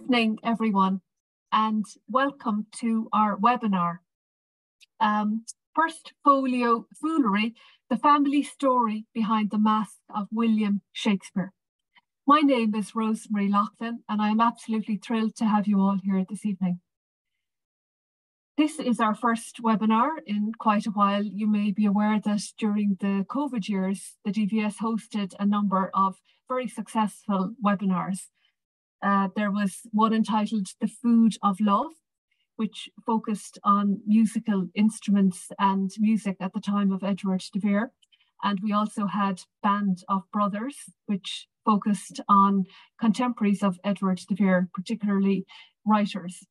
evening, everyone, and welcome to our webinar. First Folio, Foolery, the family story behind the mask of William Shakespeare. My name is Rosemary Loughlin, and I'm absolutely thrilled to have you all here this evening. This is our first webinar in quite a while. You may be aware that during the COVID years, the DVS hosted a number of very successful webinars. There was one entitled The Food of Love, which focused on musical instruments and music at the time of Edward de Vere. And we also had Band of Brothers, which focused on contemporaries of Edward de Vere, particularly writers.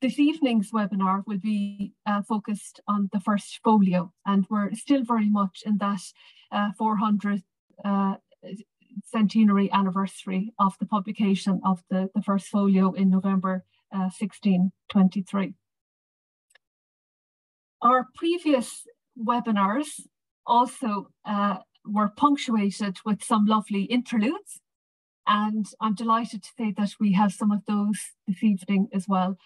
This evening's webinar will be focused on the First Folio, and we're still very much in that 400th centenary anniversary of the publication of the First Folio in November 1623. Our previous webinars also were punctuated with some lovely interludes, and I'm delighted to say that we have some of those this evening as well.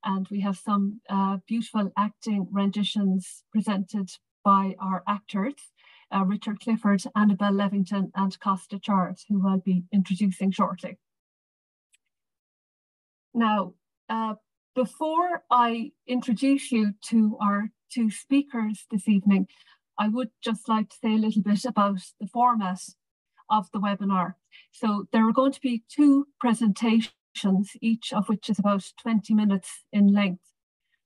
And we have some beautiful acting renditions presented by our actors, Richard Clifford, Annabel, Leventon, and Costa Charles, who I'll be introducing shortly. Now, before I introduce you to our two speakers this evening, I would just like to say a little bit about the format of the webinar. So there are going to be two presentations, each of which is about 20 minutes in length.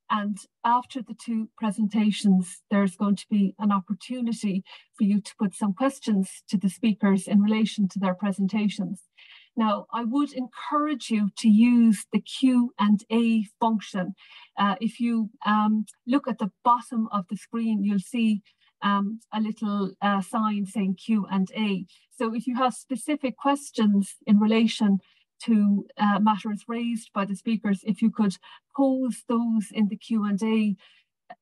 And after the two presentations, there's going to be an opportunity for you to put some questions to the speakers in relation to their presentations. Now, I would encourage you to use the Q&A function. If you look at the bottom of the screen, you'll see a little sign saying Q&A. So if you have specific questions in relation to matters raised by the speakers, if you could pose those in the Q&A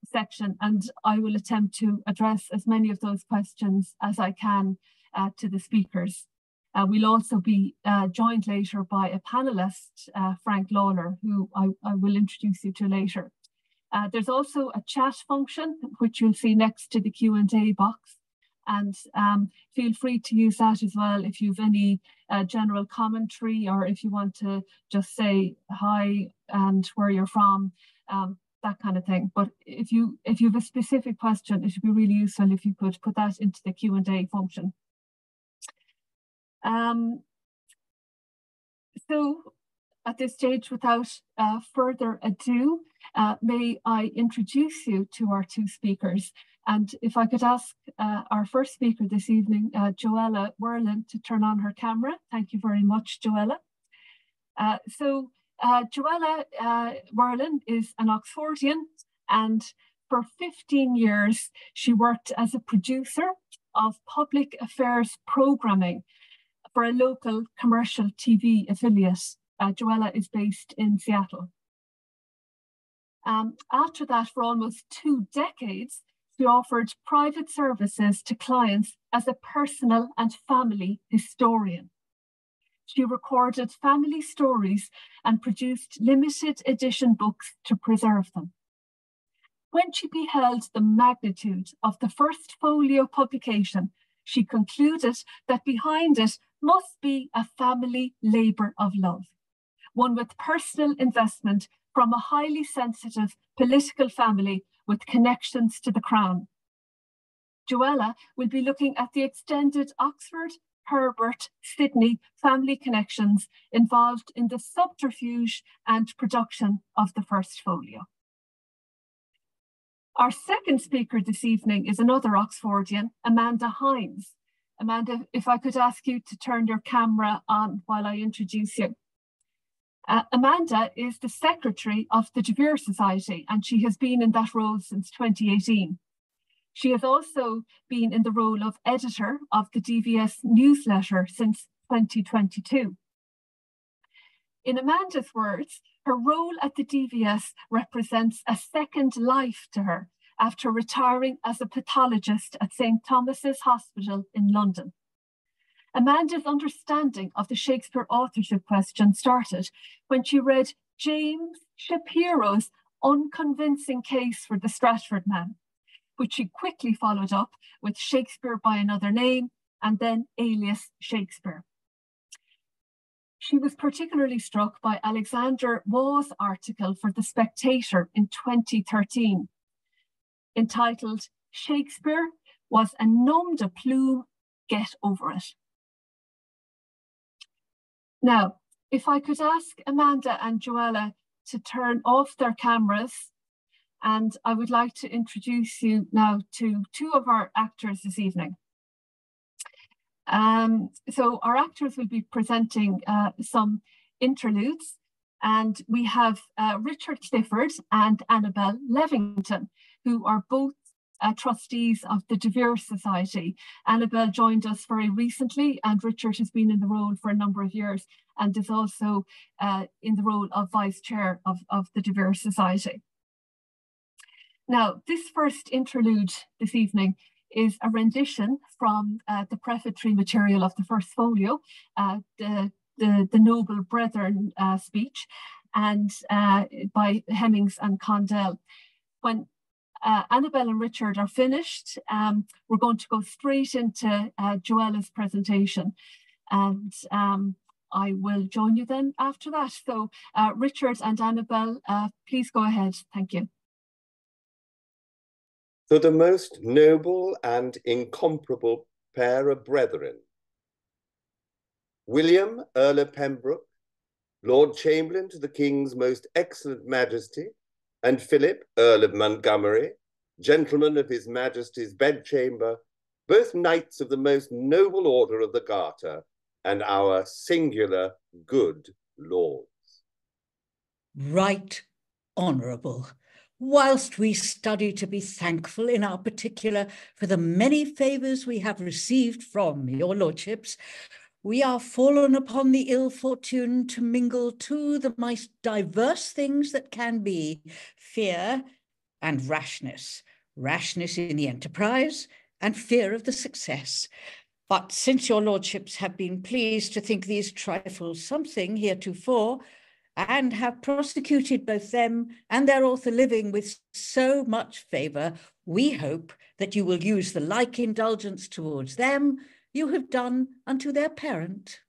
section, and I will attempt to address as many of those questions as I can to the speakers. We'll also be joined later by a panelist, Frank Lawler, who I will introduce you to later. There's also a chat function, which you'll see next to the Q&A box. And feel free to use that as well if you've any general commentary, or if you want to just say hi and where you're from, that kind of thing. But if you have a specific question, it would be really useful if you could put that into the Q&A function. So at this stage, without further ado, may I introduce you to our two speakers. And if I could ask our first speaker this evening, Joella Werlin, to turn on her camera. Thank you very much, Joella. Joella Werlin is an Oxfordian, and for 15 years, she worked as a producer of public affairs programming for a local commercial TV affiliate. Joella is based in Seattle. After that, for almost 2 decades, she offered private services to clients as a personal and family historian. She recorded family stories and produced limited edition books to preserve them. When she beheld the magnitude of the First Folio publication, she concluded that behind it must be a family labour of love, one with personal investment from a highly sensitive political family with connections to the Crown. Joella will be looking at the extended Oxford, Herbert, Sidney family connections involved in the subterfuge and production of the First Folio. Our second speaker this evening is another Oxfordian, Amanda Hinds. Amanda, if I could ask you to turn your camera on while I introduce you. Amanda is the secretary of the De Vere Society, and she has been in that role since 2018. She has also been in the role of editor of the DVS newsletter since 2022. In Amanda's words, her role at the DVS represents a second life to her after retiring as a pathologist at St. Thomas's Hospital in London. Amanda's understanding of the Shakespeare authorship question started when she read James Shapiro's unconvincing case for the Stratford man, which she quickly followed up with Shakespeare by Another Name and then Alias Shakespeare. She was particularly struck by Alexander Waugh's article for The Spectator in 2013, entitled Shakespeare was a nom de plume, get over it. Now, if I could ask Amanda and Joella to turn off their cameras, and I would like to introduce you now to two of our actors this evening. So our actors will be presenting some interludes, and we have Richard Clifford and Annabel Leventon, who are both trustees of the De Vere Society. Annabel joined us very recently, and Richard has been in the role for a number of years and is also in the role of Vice Chair of the De Vere Society. Now, this first interlude this evening is a rendition from the prefatory material of the First Folio, the Noble Brethren speech, and by Hemmings and Condell. When Annabel and Richard are finished, we're going to go straight into Joella's presentation, and I will join you then after that. So Richard and Annabel, please go ahead. Thank you. For the most noble and incomparable pair of brethren, William, Earl of Pembroke, Lord Chamberlain to the King's most excellent Majesty, and Philip, Earl of Montgomery, gentleman of his Majesty's bedchamber, both knights of the most noble order of the Garter, and our singular good lords. Right honourable, whilst we study to be thankful in our particular for the many favours we have received from your lordships, we are fallen upon the ill fortune to mingle two the most diverse things that can be, fear and rashness, rashness in the enterprise and fear of the success. But since your lordships have been pleased to think these trifles something heretofore, and have prosecuted both them and their author living with so much favour, we hope that you will use the like indulgence towards them you have done unto their parent.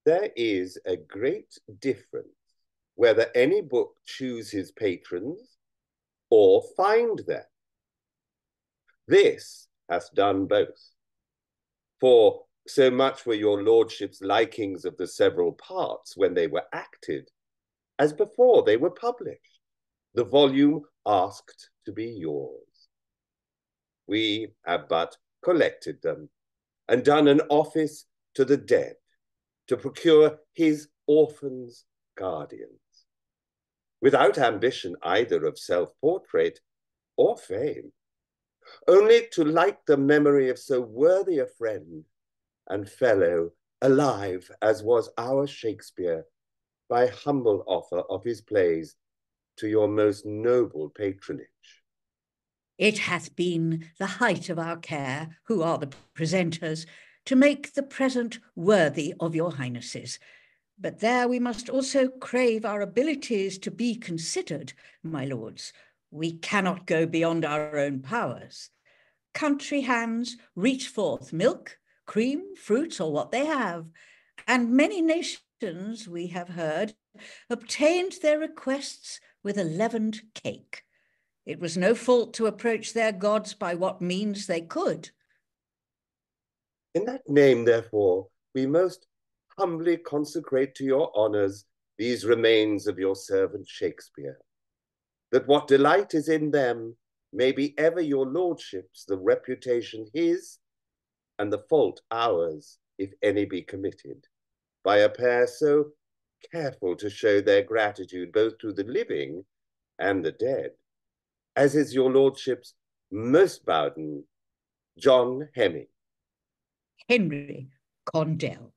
There is a great difference whether any book choose his patrons or find them. This hath done both. For so much were your lordship's likings of the several parts when they were acted, as before they were published, the volume asked to be yours. We have but collected them, and done an office to the dead, to procure his orphans' guardians, without ambition either of self-portrait or fame, only to light the memory of so worthy a friend and fellow alive as was our Shakespeare, by humble offer of his plays to your most noble patronage. It hath been the height of our care, who are the presenters, to make the present worthy of your highnesses. But there we must also crave our abilities to be considered, my lords. We cannot go beyond our own powers. Country hands reach forth milk, cream, fruits, or what they have, and many nations, we have heard, obtained their requests with a leavened cake. It was no fault to approach their gods by what means they could. In that name, therefore, we most humbly consecrate to your honours these remains of your servant Shakespeare, that what delight is in them may be ever your lordships, the reputation his, and the fault ours, if any be committed, by a pair so careful to show their gratitude both to the living and the dead, as is your lordship's most bowden, John Hemming. Henry Condell.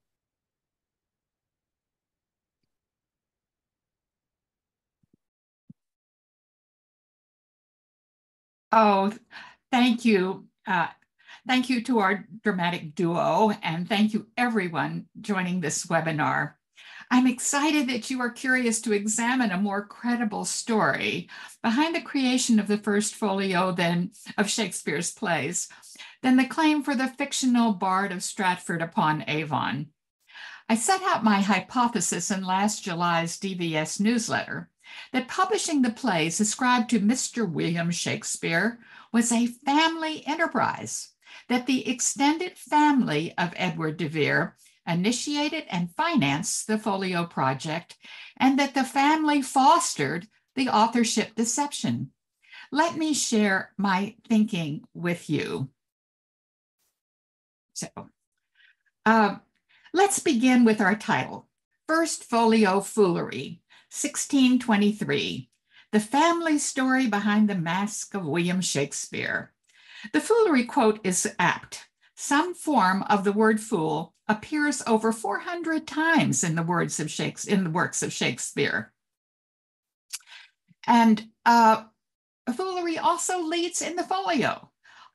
Oh, thank you. Thank you to our dramatic duo, and thank you everyone joining this webinar. I'm excited that you are curious to examine a more credible story behind the creation of the First Folio of Shakespeare's plays than the claim for the fictional Bard of Stratford upon Avon. I set out my hypothesis in last July's DVS newsletter that publishing the plays ascribed to Mr. William Shakespeare was a family enterprise, that the extended family of Edward de Vere initiated and financed the Folio project, and that the family fostered the authorship deception. Let me share my thinking with you. So, let's begin with our title, First Folio Foolery, 1623, the family story behind the mask of William Shakespeare. The Foolery quote is apt. Some form of the word fool appears over 400 times in the works of Shakespeare. And Foolery also leads in the folio.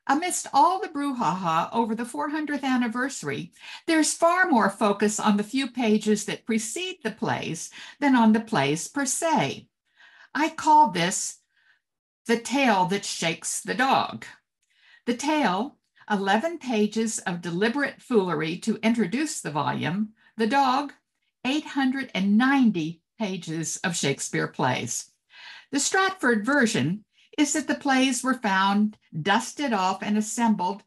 Amidst all the brouhaha over the 400th anniversary, there's far more focus on the few pages that precede the plays than on the plays per se. I call this the tale that shakes the dog. The tale, 11 pages of deliberate foolery to introduce the volume. The dog, 890 pages of Shakespeare plays. The Stratford version is that the plays were found, dusted off, and assembled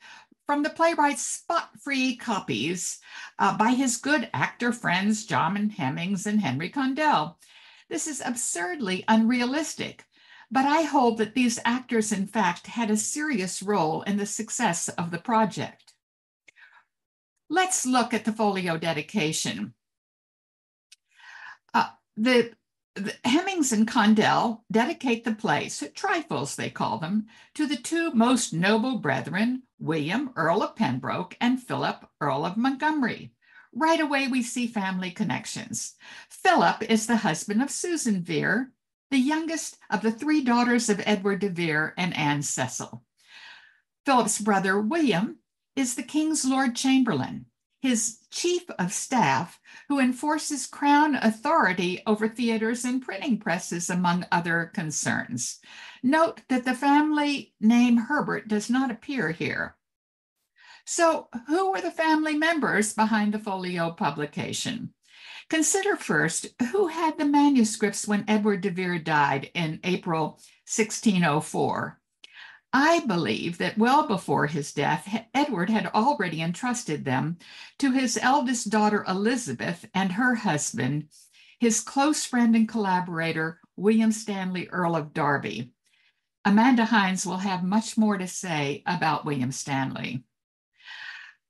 from the playwright's spot-free copies by his good actor friends John Hemmings and Henry Condell. This is absurdly unrealistic, but I hold that these actors, in fact, had a serious role in the success of the project. Let's look at the folio dedication. The Hemmings and Condell dedicate the plays, trifles they call them, to the two most noble brethren, William, Earl of Pembroke, and Philip, Earl of Montgomery. Right away, we see family connections. Philip is the husband of Susan Vere, the youngest of the three daughters of Edward de Vere and Anne Cecil. Philip's brother, William, is the King's Lord Chamberlain, his chief of staff, who enforces crown authority over theaters and printing presses, among other concerns. Note that the family name Herbert does not appear here. So, who were the family members behind the folio publication? Consider first who had the manuscripts when Edward de Vere died in April 1604. I believe that well before his death, Edward had already entrusted them to his eldest daughter, Elizabeth, and her husband, his close friend and collaborator, William Stanley, Earl of Derby. Amanda Hinds will have much more to say about William Stanley.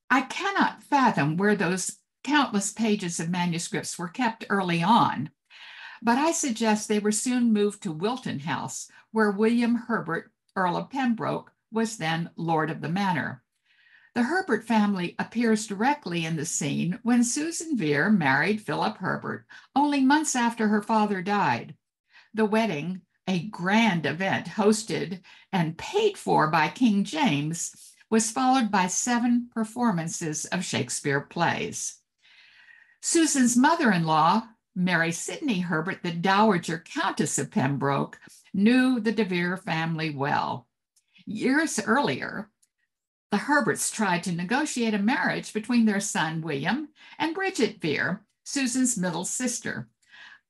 I cannot fathom where those countless pages of manuscripts were kept early on, but I suggest they were soon moved to Wilton House, where William Herbert, Earl of Pembroke, was then Lord of the Manor. The Herbert family appears directly in the scene when Susan Vere married Philip Herbert, only months after her father died. The wedding, a grand event hosted and paid for by King James, was followed by 7 performances of Shakespeare plays. Susan's mother-in-law, Mary Sidney Herbert, the Dowager Countess of Pembroke, knew the de Vere family well. Years earlier, the Herberts tried to negotiate a marriage between their son, William, and Bridget Vere, Susan's middle sister.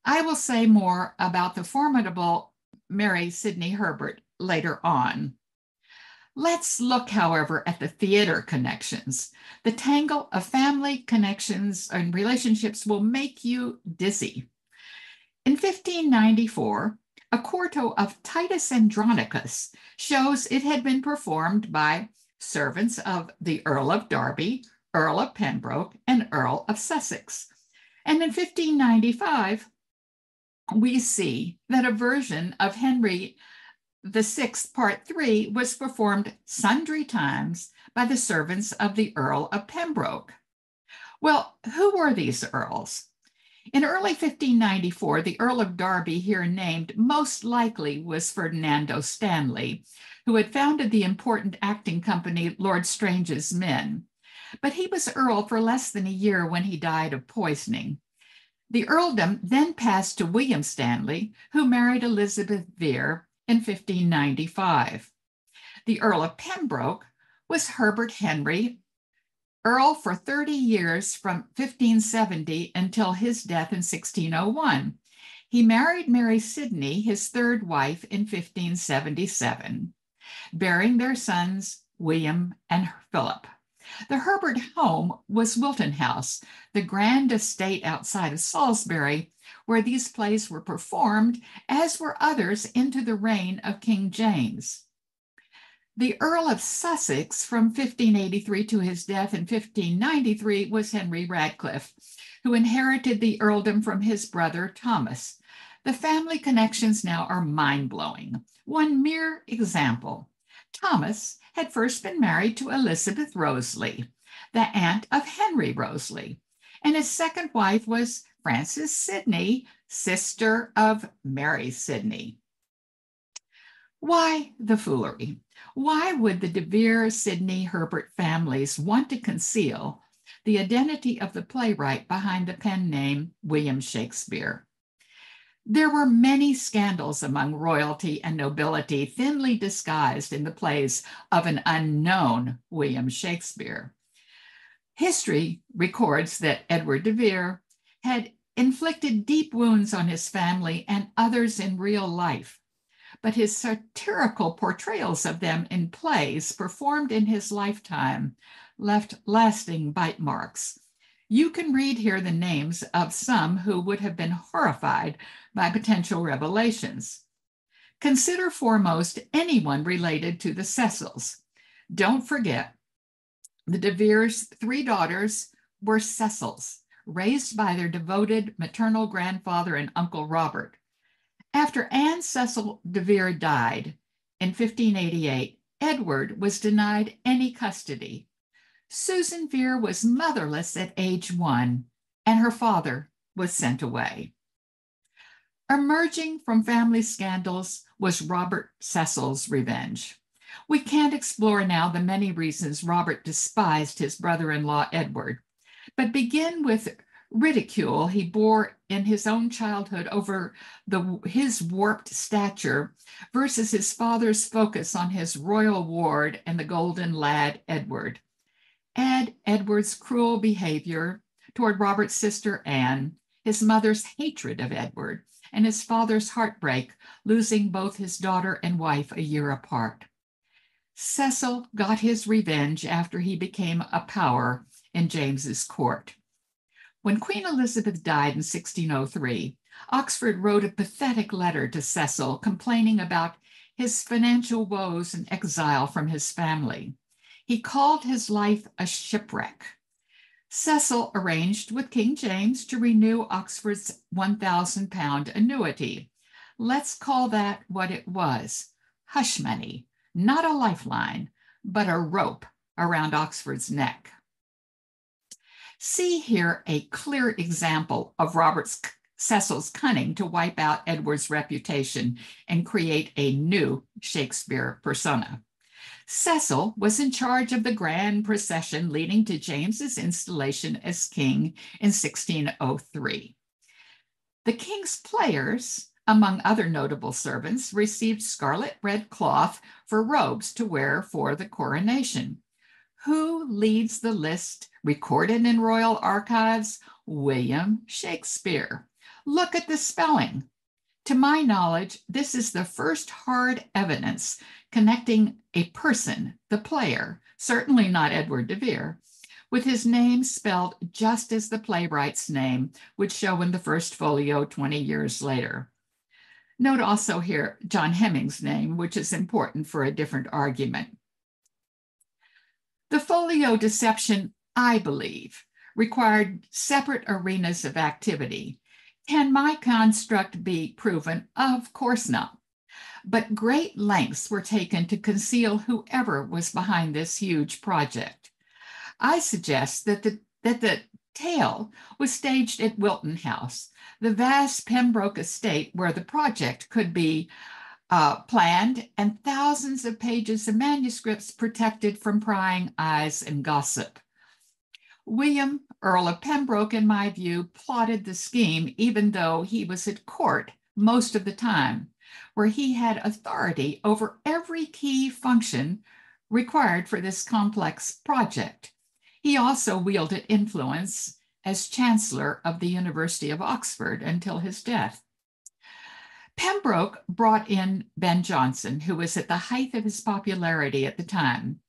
I will say more about the formidable Mary Sidney Herbert later on. Let's look, however, at the theater connections. The tangle of family connections and relationships will make you dizzy. In 1594, a quarto of Titus Andronicus shows it had been performed by servants of the Earl of Derby, Earl of Pembroke, and Earl of Sussex. And in 1595, we see that a version of Henry VI, Part 3 was performed sundry times by the servants of the Earl of Pembroke. Well, who were these earls? In early 1594, the Earl of Derby, here named, most likely was Ferdinando Stanley, who had founded the important acting company Lord Strange's Men. But he was Earl for less than a year when he died of poisoning. The earldom then passed to William Stanley, who married Elizabeth de Vere in 1595. The Earl of Pembroke was Herbert Henry, Earl for 30 years from 1570 until his death in 1601. He married Mary Sidney, his third wife, in 1577, bearing their sons William and Philip. The Herbert home was Wilton House, the grand estate outside of Salisbury, where these plays were performed, as were others into the reign of King James. The Earl of Sussex from 1583 to his death in 1593 was Henry Radcliffe, who inherited the earldom from his brother Thomas. The family connections now are mind-blowing. One mere example. Thomas had first been married to Elizabeth Roseley, the aunt of Henry Roseley, and his second wife was Frances Sidney, sister of Mary Sidney. Why the foolery? Why would the de Vere, Sidney, Herbert families want to conceal the identity of the playwright behind the pen name William Shakespeare? There were many scandals among royalty and nobility, thinly disguised in the plays of an unknown William Shakespeare. History records that Edward de Vere had inflicted deep wounds on his family and others in real life, but his satirical portrayals of them in plays performed in his lifetime left lasting bite marks. You can read here the names of some who would have been horrified by potential revelations. Consider foremost anyone related to the Cecils. Don't forget, the de Vere's 3 daughters were Cecils, raised by their devoted maternal grandfather and Uncle Robert. After Anne Cecil de Vere died in 1588, Edward was denied any custody. Susan Vere was motherless at age 1, and her father was sent away. Emerging from family scandals was Robert Cecil's revenge. We can't explore now the many reasons Robert despised his brother-in-law Edward, but begin with ridicule he bore in his own childhood over his warped stature versus his father's focus on his royal ward and the golden lad Edward. Add Edward's cruel behavior toward Robert's sister Anne, his mother's hatred of Edward, and his father's heartbreak, losing both his daughter and wife a year apart. Cecil got his revenge after he became a power in James's court. When Queen Elizabeth died in 1603, Oxford wrote a pathetic letter to Cecil complaining about his financial woes and exile from his family. He called his life a shipwreck. Cecil arranged with King James to renew Oxford's £1,000 annuity. Let's call that what it was, hush money, not a lifeline, but a rope around Oxford's neck. See here a clear example of Cecil's cunning to wipe out Edward's reputation and create a new Shakespeare persona. Cecil was in charge of the grand procession leading to James's installation as king in 1603. The king's players, among other notable servants, received scarlet red cloth for robes to wear for the coronation. Who leads the list recorded in royal archives? William Shakespeare. Look at the spelling. To my knowledge, this is the first hard evidence connecting a person, the player, certainly not Edward de Vere, with his name spelled just as the playwright's name would show in the First Folio 20 years later. Note also here John Hemming's name, which is important for a different argument. The folio deception, I believe, required separate arenas of activity. Can my construct be proven? Of course not. But great lengths were taken to conceal whoever was behind this huge project. I suggest that the Tale was staged at Wilton House, the vast Pembroke estate where the project could be planned, and thousands of pages of manuscripts protected from prying eyes and gossip. William, Earl of Pembroke, in my view, plotted the scheme, even though he was at court most of the time, where he had authority over every key function required for this complex project. He also wielded influence as Chancellor of the University of Oxford until his death. Pembroke brought in Ben Jonson, who was at the height of his popularity at the time.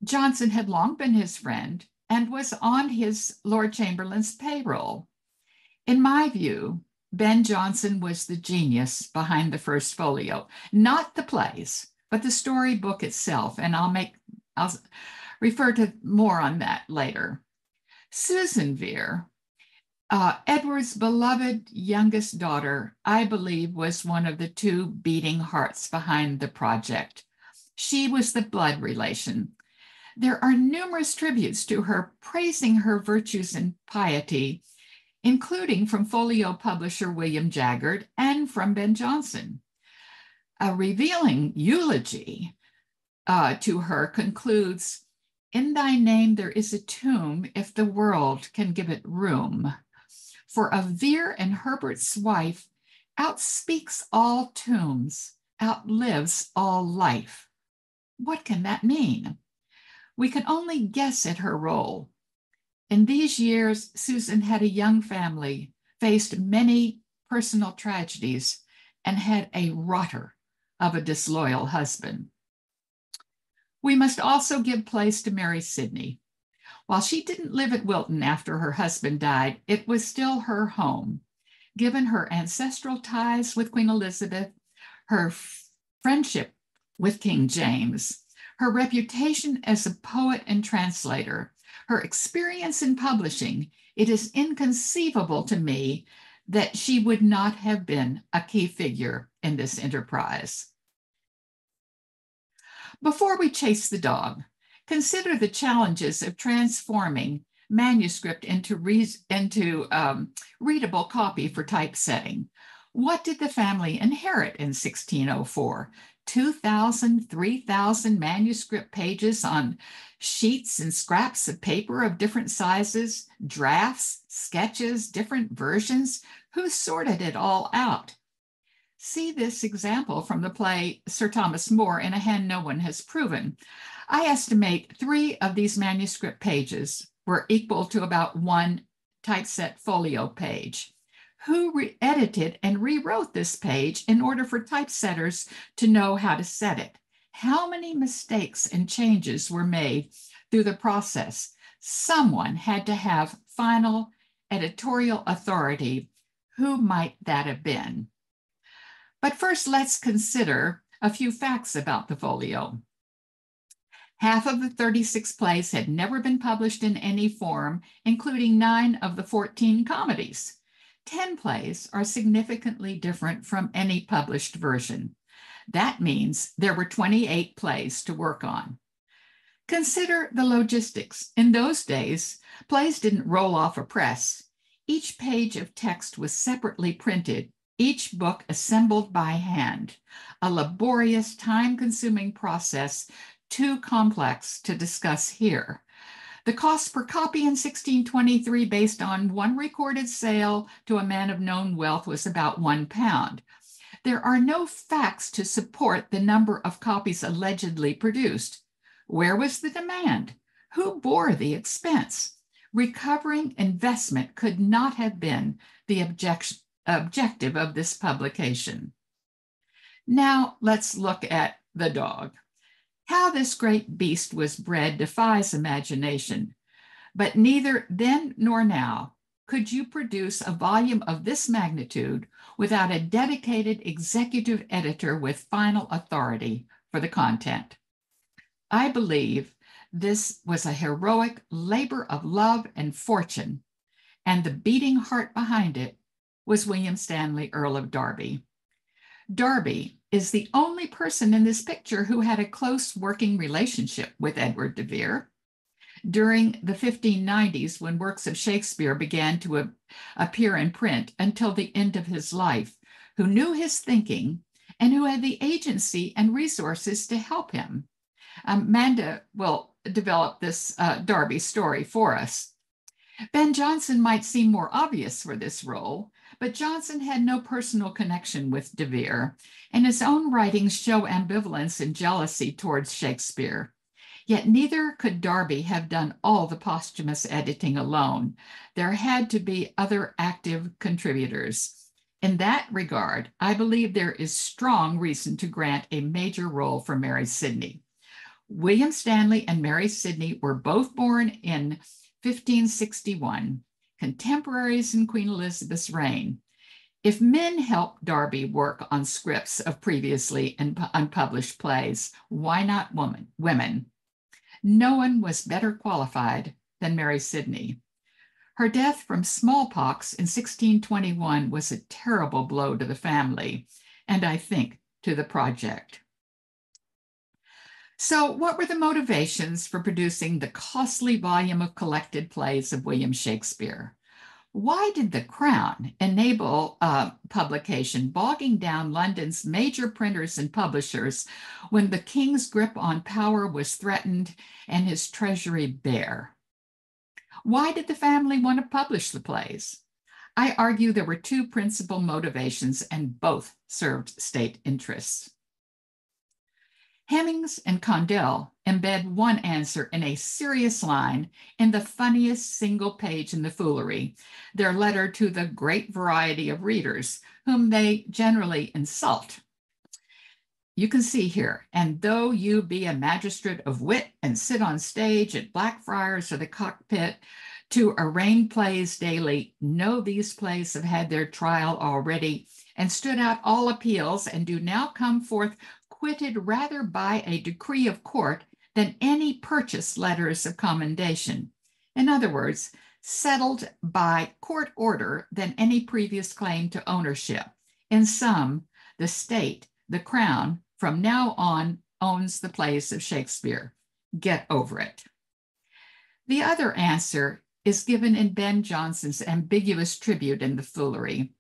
Jonson had long been his friend and was on his Lord Chamberlain's payroll. In my view, Ben Jonson was the genius behind the First Folio, not the plays, but the storybook itself, and I'll refer to more on that later. Susan Vere, Edward's beloved youngest daughter, I believe, was one of the two beating hearts behind the project. She was the blood relation. There are numerous tributes to her praising her virtues and piety, including from folio publisher William Jaggard and from Ben Jonson. A revealing eulogy to her concludes, "In thy name there is a tomb, if the world can give it room. For of Vere and Herbert's wife outspeaks all tombs, outlives all life." What can that mean? We can only guess at her role. In these years, Susan had a young family, faced many personal tragedies, and had a rotter of a disloyal husband. We must also give place to Mary Sidney. While she didn't live at Wilton after her husband died, it was still her home. Given her ancestral ties with Queen Elizabeth, her friendship with King James, her reputation as a poet and translator, her experience in publishing, it is inconceivable to me that she would not have been a key figure in this enterprise. Before we chase the dog, consider the challenges of transforming manuscript into readable copy for typesetting. What did the family inherit in 1604? 2,000, 3,000 manuscript pages on sheets and scraps of paper of different sizes, drafts, sketches, different versions. Who sorted it all out? See this example from the play Sir Thomas More in A Hand No One Has Proven. I estimate 3 of these manuscript pages were equal to about 1 typeset folio page. Who edited and rewrote this page in order for typesetters to know how to set it? How many mistakes and changes were made through the process? Someone had to have final editorial authority. Who might that have been? But first, let's consider a few facts about the folio. Half of the 36 plays had never been published in any form, including 9 of the 14 comedies. 10 plays are significantly different from any published version. That means there were 28 plays to work on. Consider the logistics. In those days, plays didn't roll off a press. Each page of text was separately printed, each book assembled by hand, a laborious, time-consuming process too complex to discuss here. The cost per copy in 1623, based on 1 recorded sale to a man of known wealth, was about £1. There are no facts to support the number of copies allegedly produced. Where was the demand? Who bore the expense? Recovering investment could not have been the objective of this publication. Now let's look at the dog. How this great beast was bred defies imagination, but neither then nor now could you produce a volume of this magnitude without a dedicated executive editor with final authority for the content. I believe this was a heroic labor of love and fortune, and the beating heart behind it was William Stanley, Earl of Derby. Derby is the only person in this picture who had a close working relationship with Edward de Vere. during the 1590s when works of Shakespeare began to appear in print until the end of his life, who knew his thinking and who had the agency and resources to help him. Amanda will develop this Derby story for us. Ben Jonson might seem more obvious for this role, but Jonson had no personal connection with de Vere, and his own writings show ambivalence and jealousy towards Shakespeare. Yet neither could Derby have done all the posthumous editing alone. There had to be other active contributors. In that regard, I believe there is strong reason to grant a major role for Mary Sidney. William Stanley and Mary Sidney were both born in 1561, contemporaries in Queen Elizabeth's reign. If men helped Derby work on scripts of previously unpublished plays, why not women? No one was better qualified than Mary Sidney. Her death from smallpox in 1621 was a terrible blow to the family, and I think to the project. So what were the motivations for producing the costly volume of collected plays of William Shakespeare? Why did the Crown enable publication, bogging down London's major printers and publishers when the king's grip on power was threatened and his treasury bare? Why did the family want to publish the plays? I argue there were two principal motivations, and both served state interests. Hemmings and Condell embed one answer in a serious line in the funniest single page in the Foolery, their letter to the great variety of readers, whom they generally insult. You can see here, and though you be a magistrate of wit and sit on stage at Blackfriars or the Cockpit to arraign plays daily, know these plays have had their trial already and stood out all appeals and do now come forth quitted rather by a decree of court than any purchase letters of commendation. In other words, settled by court order than any previous claim to ownership. In sum, the state, the Crown, from now on owns the plays of Shakespeare. Get over it. The other answer is given in Ben Jonson's ambiguous tribute in the Foolery.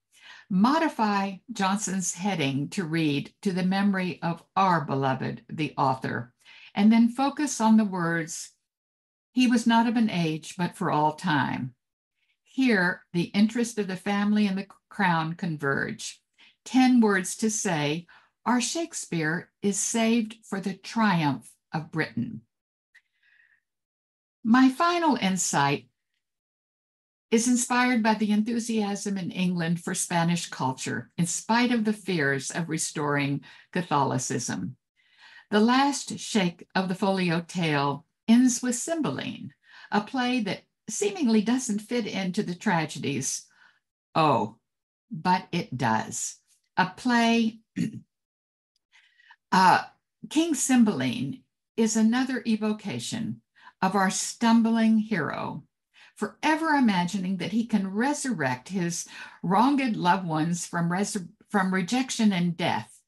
Modify Jonson's heading to read "To the memory of our beloved, the author," and then focus on the words, "He was not of an age, but for all time." Here, the interest of the family and the Crown converge. 10 words to say, our Shakespeare is saved for the triumph of Britain. My final insight is inspired by the enthusiasm in England for Spanish culture, in spite of the fears of restoring Catholicism. The last shake of the folio tale ends with Cymbeline, a play that seemingly doesn't fit into the tragedies. Oh, but it does. A play, King Cymbeline is another evocation of our stumbling hero, forever imagining that he can resurrect his wronged loved ones from rejection and death.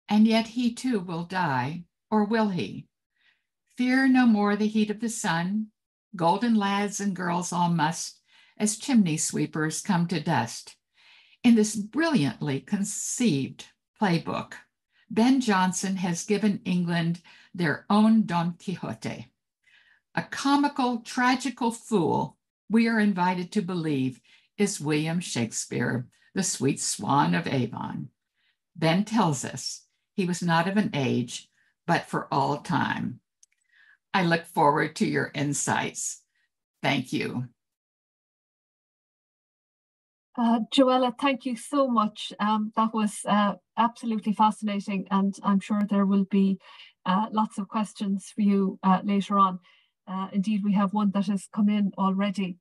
And yet he too will die, or will he? Fear no more the heat of the sun, golden lads and girls all must, as chimney sweepers come to dust. In this brilliantly conceived playbook, Ben Jonson has given England their own Don Quixote. A comical, tragical fool, we are invited to believe, is William Shakespeare, the sweet swan of Avon. Ben tells us he was not of an age, but for all time. I look forward to your insights. Thank you. Joella, thank you so much. That was absolutely fascinating, and I'm sure there will be lots of questions for you later on. Indeed, we have one that has come in already.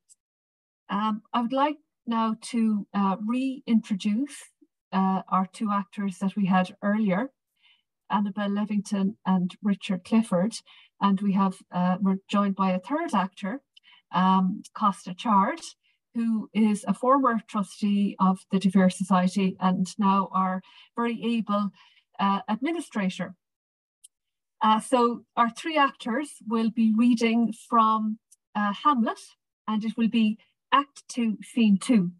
I would like now to reintroduce our two actors that we had earlier, Annabel Leventon and Richard Clifford, and we're joined by a third actor, Costa Chard, who is a former trustee of the De Vere Society and now our very able administrator. So our three actors will be reading from Hamlet, and it will be Act 2, Scene 2.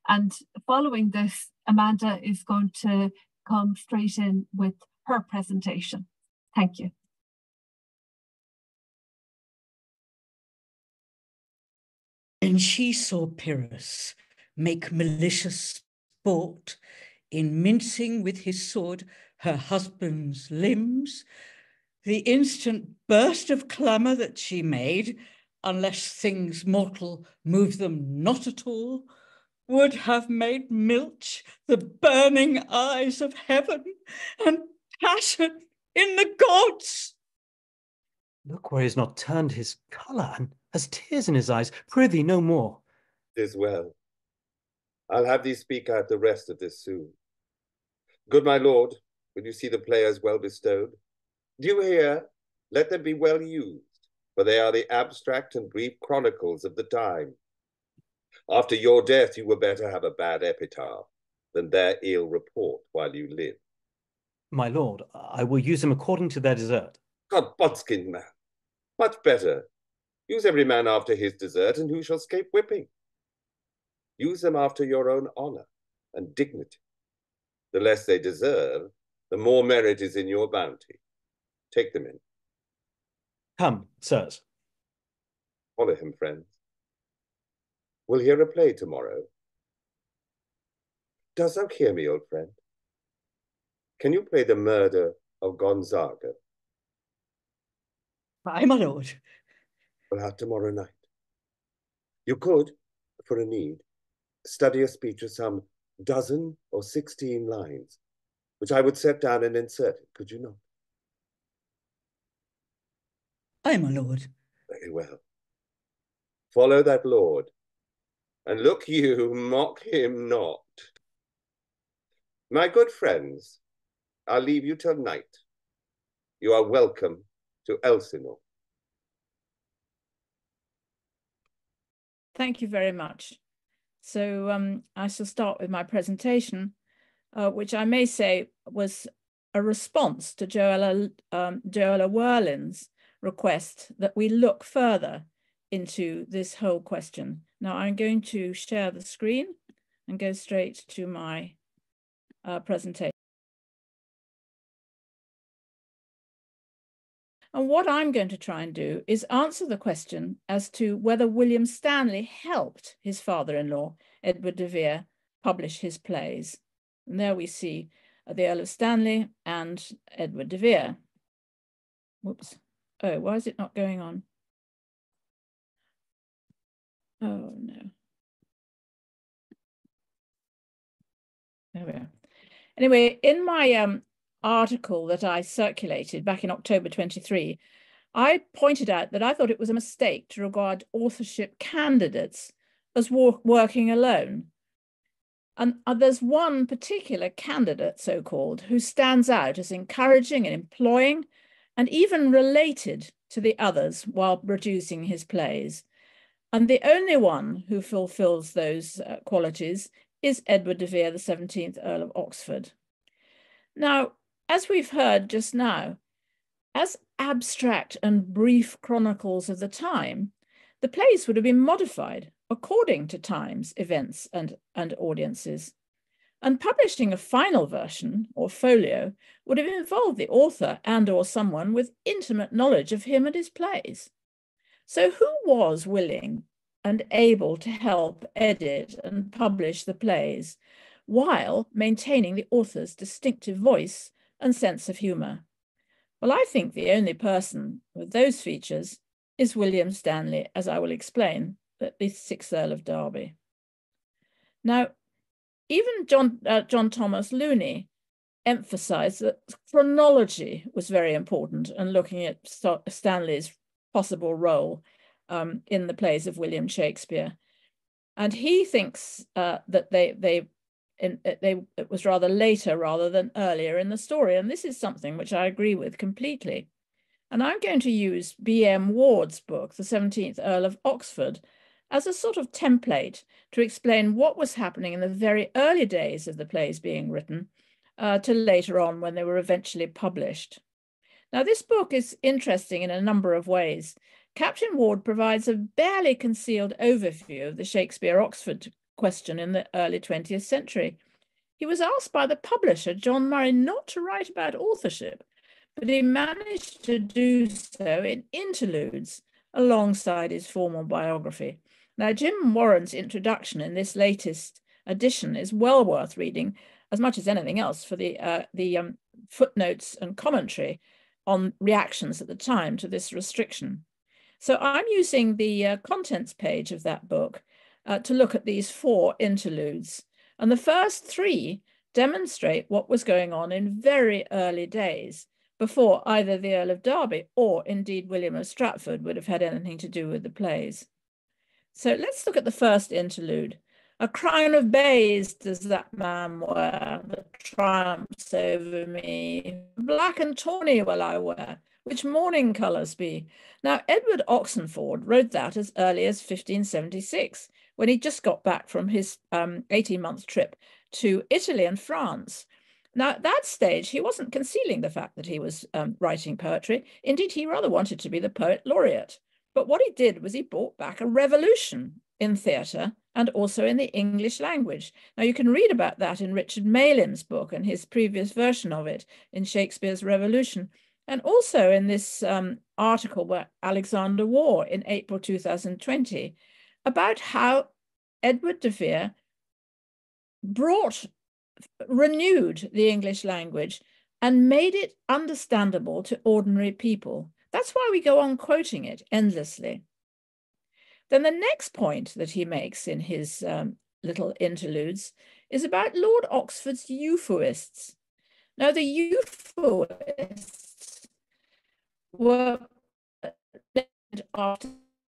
And following this, Amanda is going to come straight in with her presentation. Thank you. And she saw Pyrrhus make malicious sport in mincing with his sword her husband's limbs. The instant burst of clamour that she made, unless things mortal move them not at all, would have made milch the burning eyes of heaven and passion in the gods. Look where he has not turned his colour and has tears in his eyes. Prithee, no more. 'Tis well. I'll have thee speak out the rest of this soon. Good my lord, will you see the players well bestowed? Do you hear? Let them be well used, for they are the abstract and brief chronicles of the time. After your death, you were better have a bad epitaph than their ill report while you live. My lord, I will use them according to their desert. God, budskin man, much better. Use every man after his desert, and who shall scape whipping? Use them after your own honour and dignity. The less they deserve, the more merit is in your bounty. Take them in. Come, sirs. Follow him, friends. We'll hear a play tomorrow. Dost thou hear me, old friend? Can you play the murder of Gonzaga? Aye, my lord. Well, out tomorrow night. You could, for a need, study a speech of some 12 or 16 lines, which I would set down and insert it, could you not? Aye, my lord. Very well. Follow that lord, and look you, mock him not. My good friends, I'll leave you till night. You are welcome to Elsinore. Thank you very much. So I shall start with my presentation, which I may say was a response to Joella Werlin's request that we look further into this whole question. Now I'm going to share the screen and go straight to my presentation. And what I'm going to try and do is answer the question as to whether William Stanley helped his father-in-law, Edward de Vere, publish his plays. And there we see the Earl of Stanley and Edward de Vere. Whoops. Oh, why is it not going on? Oh, no. There we are. Anyway, in my article that I circulated back in October 23, I pointed out that I thought it was a mistake to regard authorship candidates as working alone. And there's one particular candidate, so-called, who stands out as encouraging and employing and even related to the others while producing his plays. And the only one who fulfills those qualities is Edward de Vere, the 17th Earl of Oxford. Now, as we've heard just now, as abstract and brief chronicles of the time, the plays would have been modified according to times, events, and audiences. And publishing a final version, or folio, would have involved the author and/or someone with intimate knowledge of him and his plays. So who was willing and able to help edit and publish the plays while maintaining the author's distinctive voice and sense of humour? Well, I think the only person with those features is William Stanley, as I will explain, the 6th Earl of Derby. Now, even John Thomas Looney emphasised that chronology was very important and looking at Stanley's possible role in the plays of William Shakespeare. And he thinks that it was rather later rather than earlier in the story. And this is something which I agree with completely. And I'm going to use B.M. Ward's book, The 17th Earl of Oxford, as a sort of template to explain what was happening in the very early days of the plays being written to later on when they were eventually published. Now, this book is interesting in a number of ways. Captain Ward provides a barely concealed overview of the Shakespeare-Oxford question in the early 20th century. He was asked by the publisher, John Murray, not to write about authorship, but he managed to do so in interludes alongside his formal biography. Now, Jim Warren's introduction in this latest edition is well worth reading, as much as anything else, for the footnotes and commentary on reactions at the time to this restriction. So I'm using the contents page of that book to look at these 4 interludes. And the first 3 demonstrate what was going on in very early days, before either the Earl of Derby or indeed William of Stratford would have had anything to do with the plays. So let's look at the first interlude. A crown of bays does that man wear, that triumphs over me. Black and tawny will I wear, which morning colours be. Now, Edward Oxford wrote that as early as 1576, when he just got back from his 18-month trip to Italy and France. Now, at that stage, he wasn't concealing the fact that he was writing poetry. Indeed, he rather wanted to be the poet laureate. But what he did was he brought back a revolution in theatre and also in the English language. Now, you can read about that in Richard Maylim's book and his previous version of it in Shakespeare's Revolution, and also in this article by Alexander Waugh in April 2020 about how Edward de Vere renewed the English language and made it understandable to ordinary people. That's why we go on quoting it endlessly. Then the next point that he makes in his little interludes is about Lord Oxford's euphuists. Now, the euphuists were named after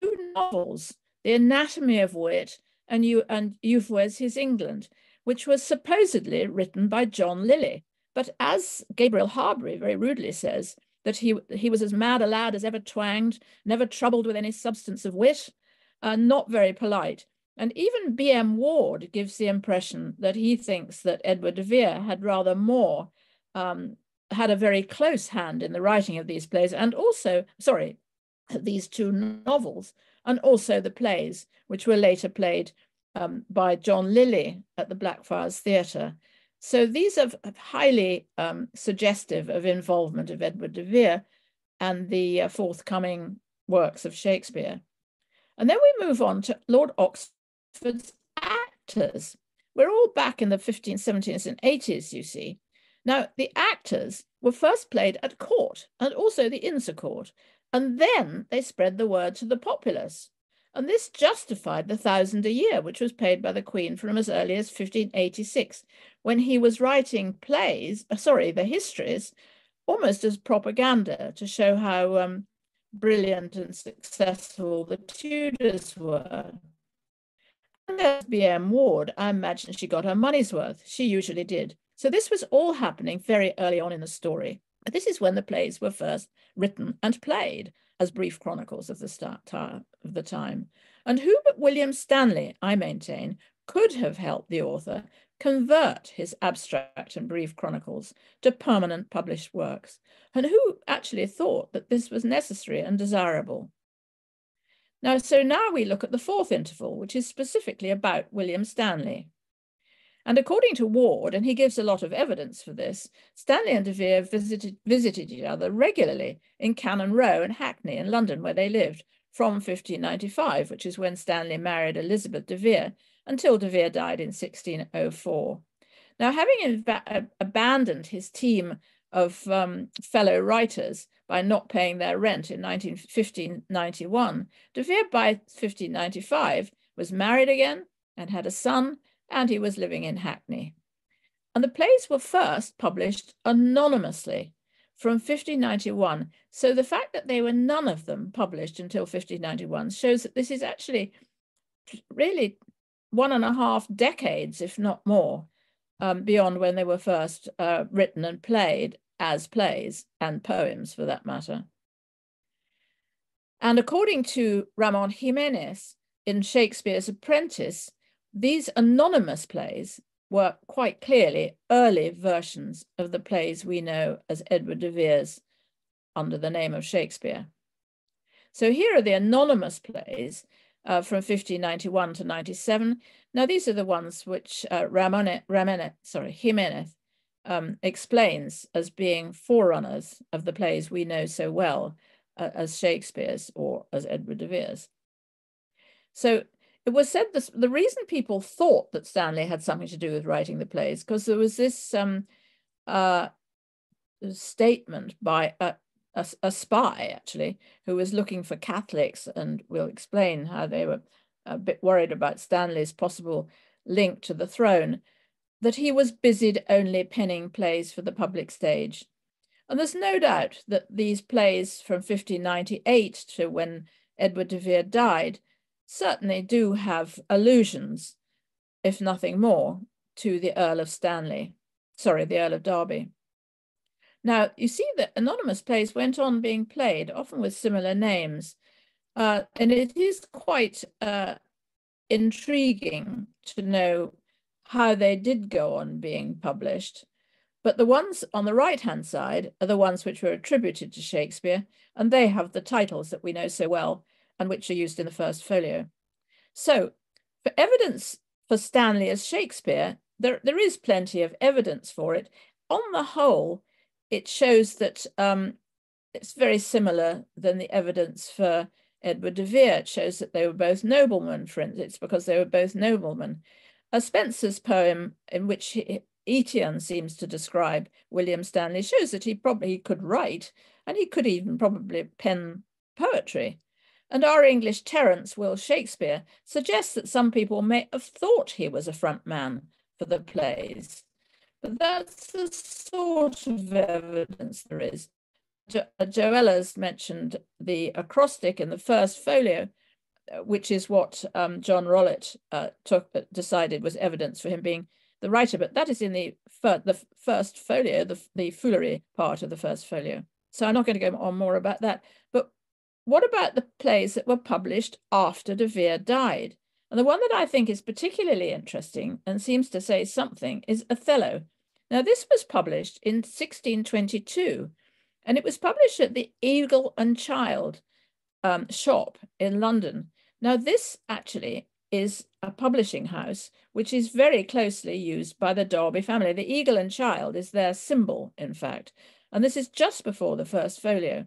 2 novels, The Anatomy of Wit and Euphues His England, which was supposedly written by John Lilly. But as Gabriel Harbury very rudely says, that he was as mad a lad as ever twanged, never troubled with any substance of wit, not very polite. And even B.M. Ward gives the impression that he thinks that Edward de Vere had rather more, had a very close hand in the writing of these plays, and also, sorry, these 2 novels, and also the plays, which were later played by John Lilly at the Blackfriars Theatre. So these are highly suggestive of involvement of Edward de Vere and the forthcoming works of Shakespeare. And then we move on to Lord Oxford's actors. We're all back in the 15th, 17th and 80s, you see. Now, the actors were first played at court and also the Inns of Court, and then they spread the word to the populace. And this justified the 1,000 a year, which was paid by the Queen from as early as 1586, when he was writing plays, the histories, almost as propaganda to show how brilliant and successful the Tudors were. And as B.M. Ward, I imagine she got her money's worth. She usually did. So this was all happening very early on in the story. This is when the plays were first written and played as brief chronicles of the time. And who but William Stanley, I maintain, could have helped the author convert his abstract and brief chronicles to permanent published works, and who actually thought that this was necessary and desirable. Now we look at the 4th interval, which is specifically about William Stanley. And according to Ward, and he gives a lot of evidence for this, Stanley and de Vere visited each other regularly in Cannon Row and Hackney in London, where they lived, from 1595, which is when Stanley married Elizabeth de Vere, until de Vere died in 1604. Now, having abandoned his team of fellow writers by not paying their rent in 1591, de Vere by 1595 was married again and had a son, and he was living in Hackney. And the plays were first published anonymously from 1591. So the fact that they were none of them published until 1591 shows that this is actually really 1.5 decades, if not more, beyond when they were first written and played as plays, and poems for that matter. And according to Ramon Jimenez in Shakespeare's Apprentice, these anonymous plays were quite clearly early versions of the plays we know as Edward de Vere's under the name of Shakespeare. So here are the anonymous plays from 1591 to 97. Now, these are the ones which Jimenez explains as being forerunners of the plays we know so well as Shakespeare's or as Edward de Vere's. So it was said this, the reason people thought that Stanley had something to do with writing the plays, because there was this statement by a spy, actually, who was looking for Catholics, and we'll explain how they were a bit worried about Stanley's possible link to the throne, that he was busied only penning plays for the public stage. And there's no doubt that these plays from 1598 to when Edward de Vere died certainly do have allusions, if nothing more, to the Earl of Derby. Now, you see that anonymous plays went on being played, often with similar names, and it is quite intriguing to know how they did go on being published. But the ones on the right-hand side are the ones which were attributed to Shakespeare, and they have the titles that we know so well and which are used in the First Folio. So for evidence for Stanley as Shakespeare, there is plenty of evidence for it. On the whole, it shows that it's very similar than the evidence for Edward de Vere. It shows that they were both noblemen, for instance. It's because they were both noblemen. Spenser's poem, in which Etienne seems to describe William Stanley, shows that he probably could write, and he could even probably pen poetry. And our English Terence, Will Shakespeare, suggests that some people may have thought he was a front man for the plays. But that's the sort of evidence there is. Joella's mentioned the acrostic in the First Folio, which is what John Rollitt decided was evidence for him being the writer, but that is in the First Folio, the Foolery part of the First Folio. So I'm not going to go on more about that. But what about the plays that were published after de Vere died? And the one that I think is particularly interesting and seems to say something is Othello. Now, this was published in 1622, and it was published at the Eagle and Child shop in London. Now, this actually is a publishing house which is very closely used by the Derby family. The Eagle and Child is their symbol, in fact, and this is just before the First Folio.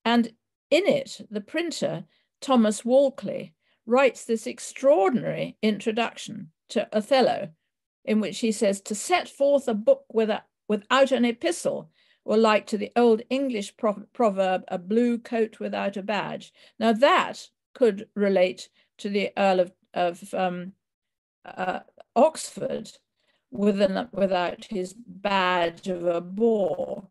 And in it, the printer, Thomas Walkley, writes this extraordinary introduction to Othello, in which he says, to set forth a book without an epistle were like to the old English proverb, a blue coat without a badge. Now that could relate to the Earl of Oxford without his badge of a boar,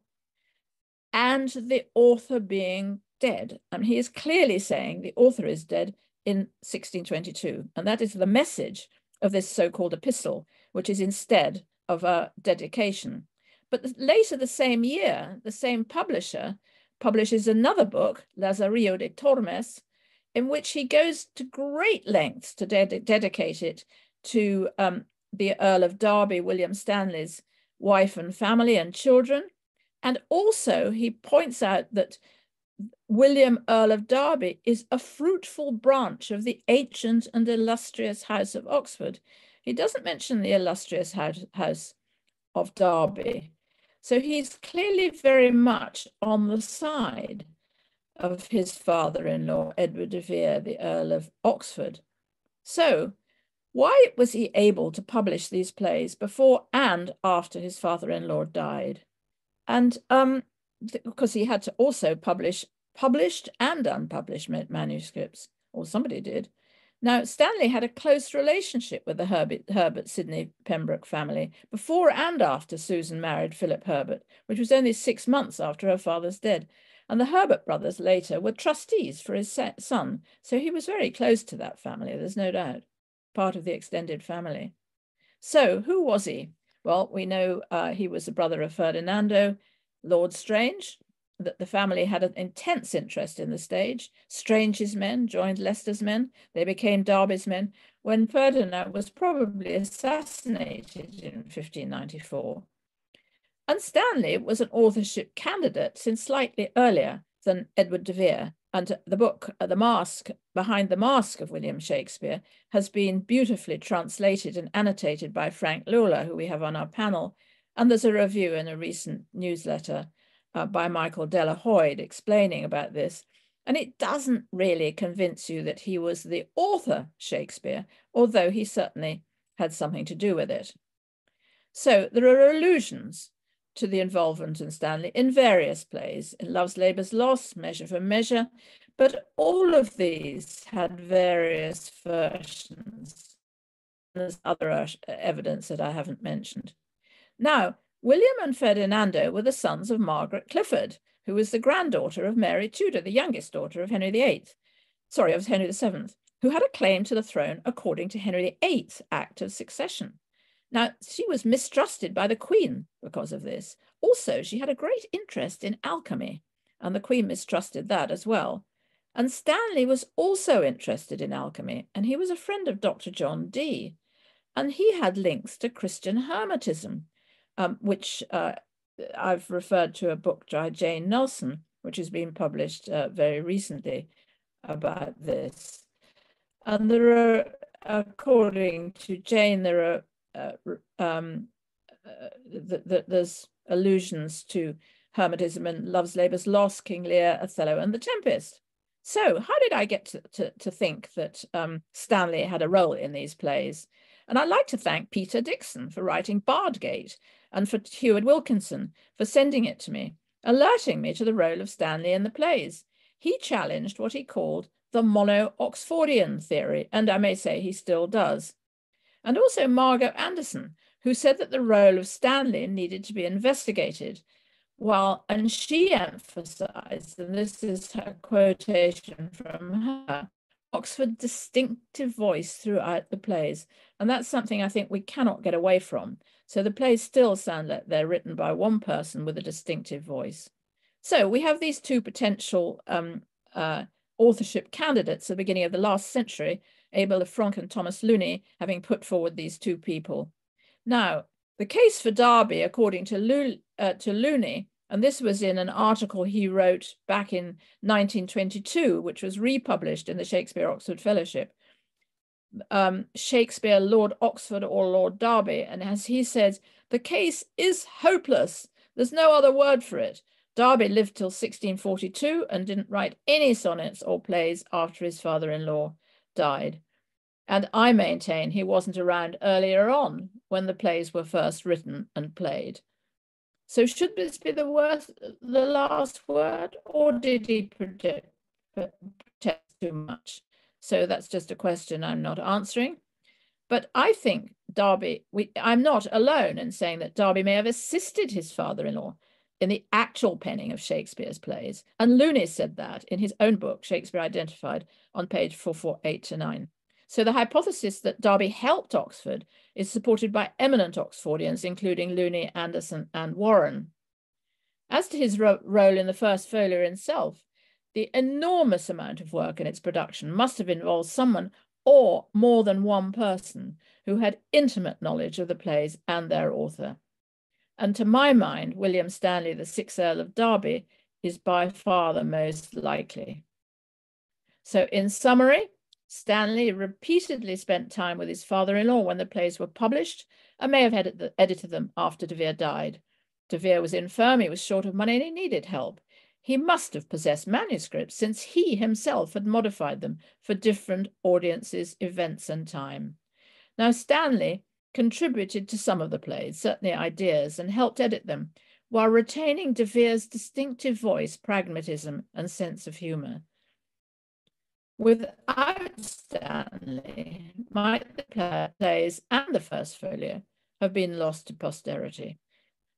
and the author being dead. And he is clearly saying the author is dead in 1622. And that is the message of this so-called epistle, which is instead of a dedication. But later the same year, the same publisher publishes another book, Lazarillo de Tormes, in which he goes to great lengths to dedicate it to the Earl of Derby, William Stanley's wife and family and children. And also he points out that William, Earl of Derby, is a fruitful branch of the ancient and illustrious House of Oxford. He doesn't mention the illustrious House of Derby. So he's clearly very much on the side of his father-in-law, Edward de Vere, the Earl of Oxford. So why was he able to publish these plays before and after his father-in-law died? And because he had to also publish published and unpublished manuscripts, or somebody did. Now, Stanley had a close relationship with the Herbert Sidney Pembroke family before and after Susan married Philip Herbert, which was only 6 months after her father's death. And the Herbert brothers later were trustees for his son. So he was very close to that family, there's no doubt, part of the extended family. So who was he? Well, we know he was the brother of Ferdinando, Lord Strange, that the family had an intense interest in the stage. Strange's men joined Leicester's men. They became Derby's men when Ferdinand was probably assassinated in 1594. And Stanley was an authorship candidate since slightly earlier than Edward de Vere. And the book, The Mask, Behind the Mask of William Shakespeare, has been beautifully translated and annotated by Frank Lawler, who we have on our panel. And there's a review in a recent newsletter by Michael Delahoyd explaining about this. And it doesn't really convince you that he was the author Shakespeare, although he certainly had something to do with it. So there are allusions to the involvement in Stanley in various plays, in Love's Labour's Lost, Measure for Measure, but all of these had various versions. There's other evidence that I haven't mentioned. Now, William and Ferdinando were the sons of Margaret Clifford, who was the granddaughter of Mary Tudor, the youngest daughter of Henry VIII, of Henry VII, who had a claim to the throne according to Henry VIII's Act of Succession. Now, she was mistrusted by the Queen because of this. Also, she had a great interest in alchemy, and the Queen mistrusted that as well. And Stanley was also interested in alchemy, and he was a friend of Dr. John Dee, and he had links to Christian Hermetism, which I've referred to a book by Jane Nelson, which has been published very recently about this. And there are, according to Jane, there are there's allusions to Hermetism in Love's Labour's Lost, King Lear, Othello, and The Tempest. So how did I get to think that Stanley had a role in these plays? And I'd like to thank Peter Dixon for writing Bardgate, and for Heward Wilkinson for sending it to me, alerting me to the role of Stanley in the plays. He challenged what he called the mono-Oxfordian theory, and I may say he still does. And also Margot Anderson, who said that the role of Stanley needed to be investigated, and she emphasized, and this is her quotation from her, Oxford's distinctive voice throughout the plays. And that's something I think we cannot get away from. So the plays still sound like they're written by one person with a distinctive voice. So we have these two potential authorship candidates at the beginning of the last century, Abel of Franck and Thomas Looney, having put forward these two people. Now, the case for Derby, according to Looney, and this was in an article he wrote back in 1922, which was republished in the Shakespeare Oxford Fellowship, Shakespeare, Lord Oxford or Lord Derby. And as he says, the case is hopeless. There's no other word for it. Derby lived till 1642 and didn't write any sonnets or plays after his father-in-law died. And I maintain he wasn't around earlier on when the plays were first written and played. So should this be the last word, or did he protest too much? So that's just a question I'm not answering. But I think Derby, I'm not alone in saying that Derby may have assisted his father-in-law in the actual penning of Shakespeare's plays. And Looney said that in his own book, Shakespeare Identified, on page 448 to 9. So the hypothesis that Derby helped Oxford is supported by eminent Oxfordians, including Looney, Anderson, and Warren. As to his role in the First Folio itself, the enormous amount of work in its production must have involved someone or more than one person who had intimate knowledge of the plays and their author. And to my mind, William Stanley, the 6th Earl of Derby, is by far the most likely. So in summary, Stanley repeatedly spent time with his father-in-law when the plays were published and may have edited them after de Vere died. De Vere was infirm, he was short of money, and he needed help. He must have possessed manuscripts since he himself had modified them for different audiences, events, and time. Now, Stanley contributed to some of the plays, certainly ideas, and helped edit them, while retaining de Vere's distinctive voice, pragmatism, and sense of humour. Without Stanley, might the plays and the First Folio have been lost to posterity?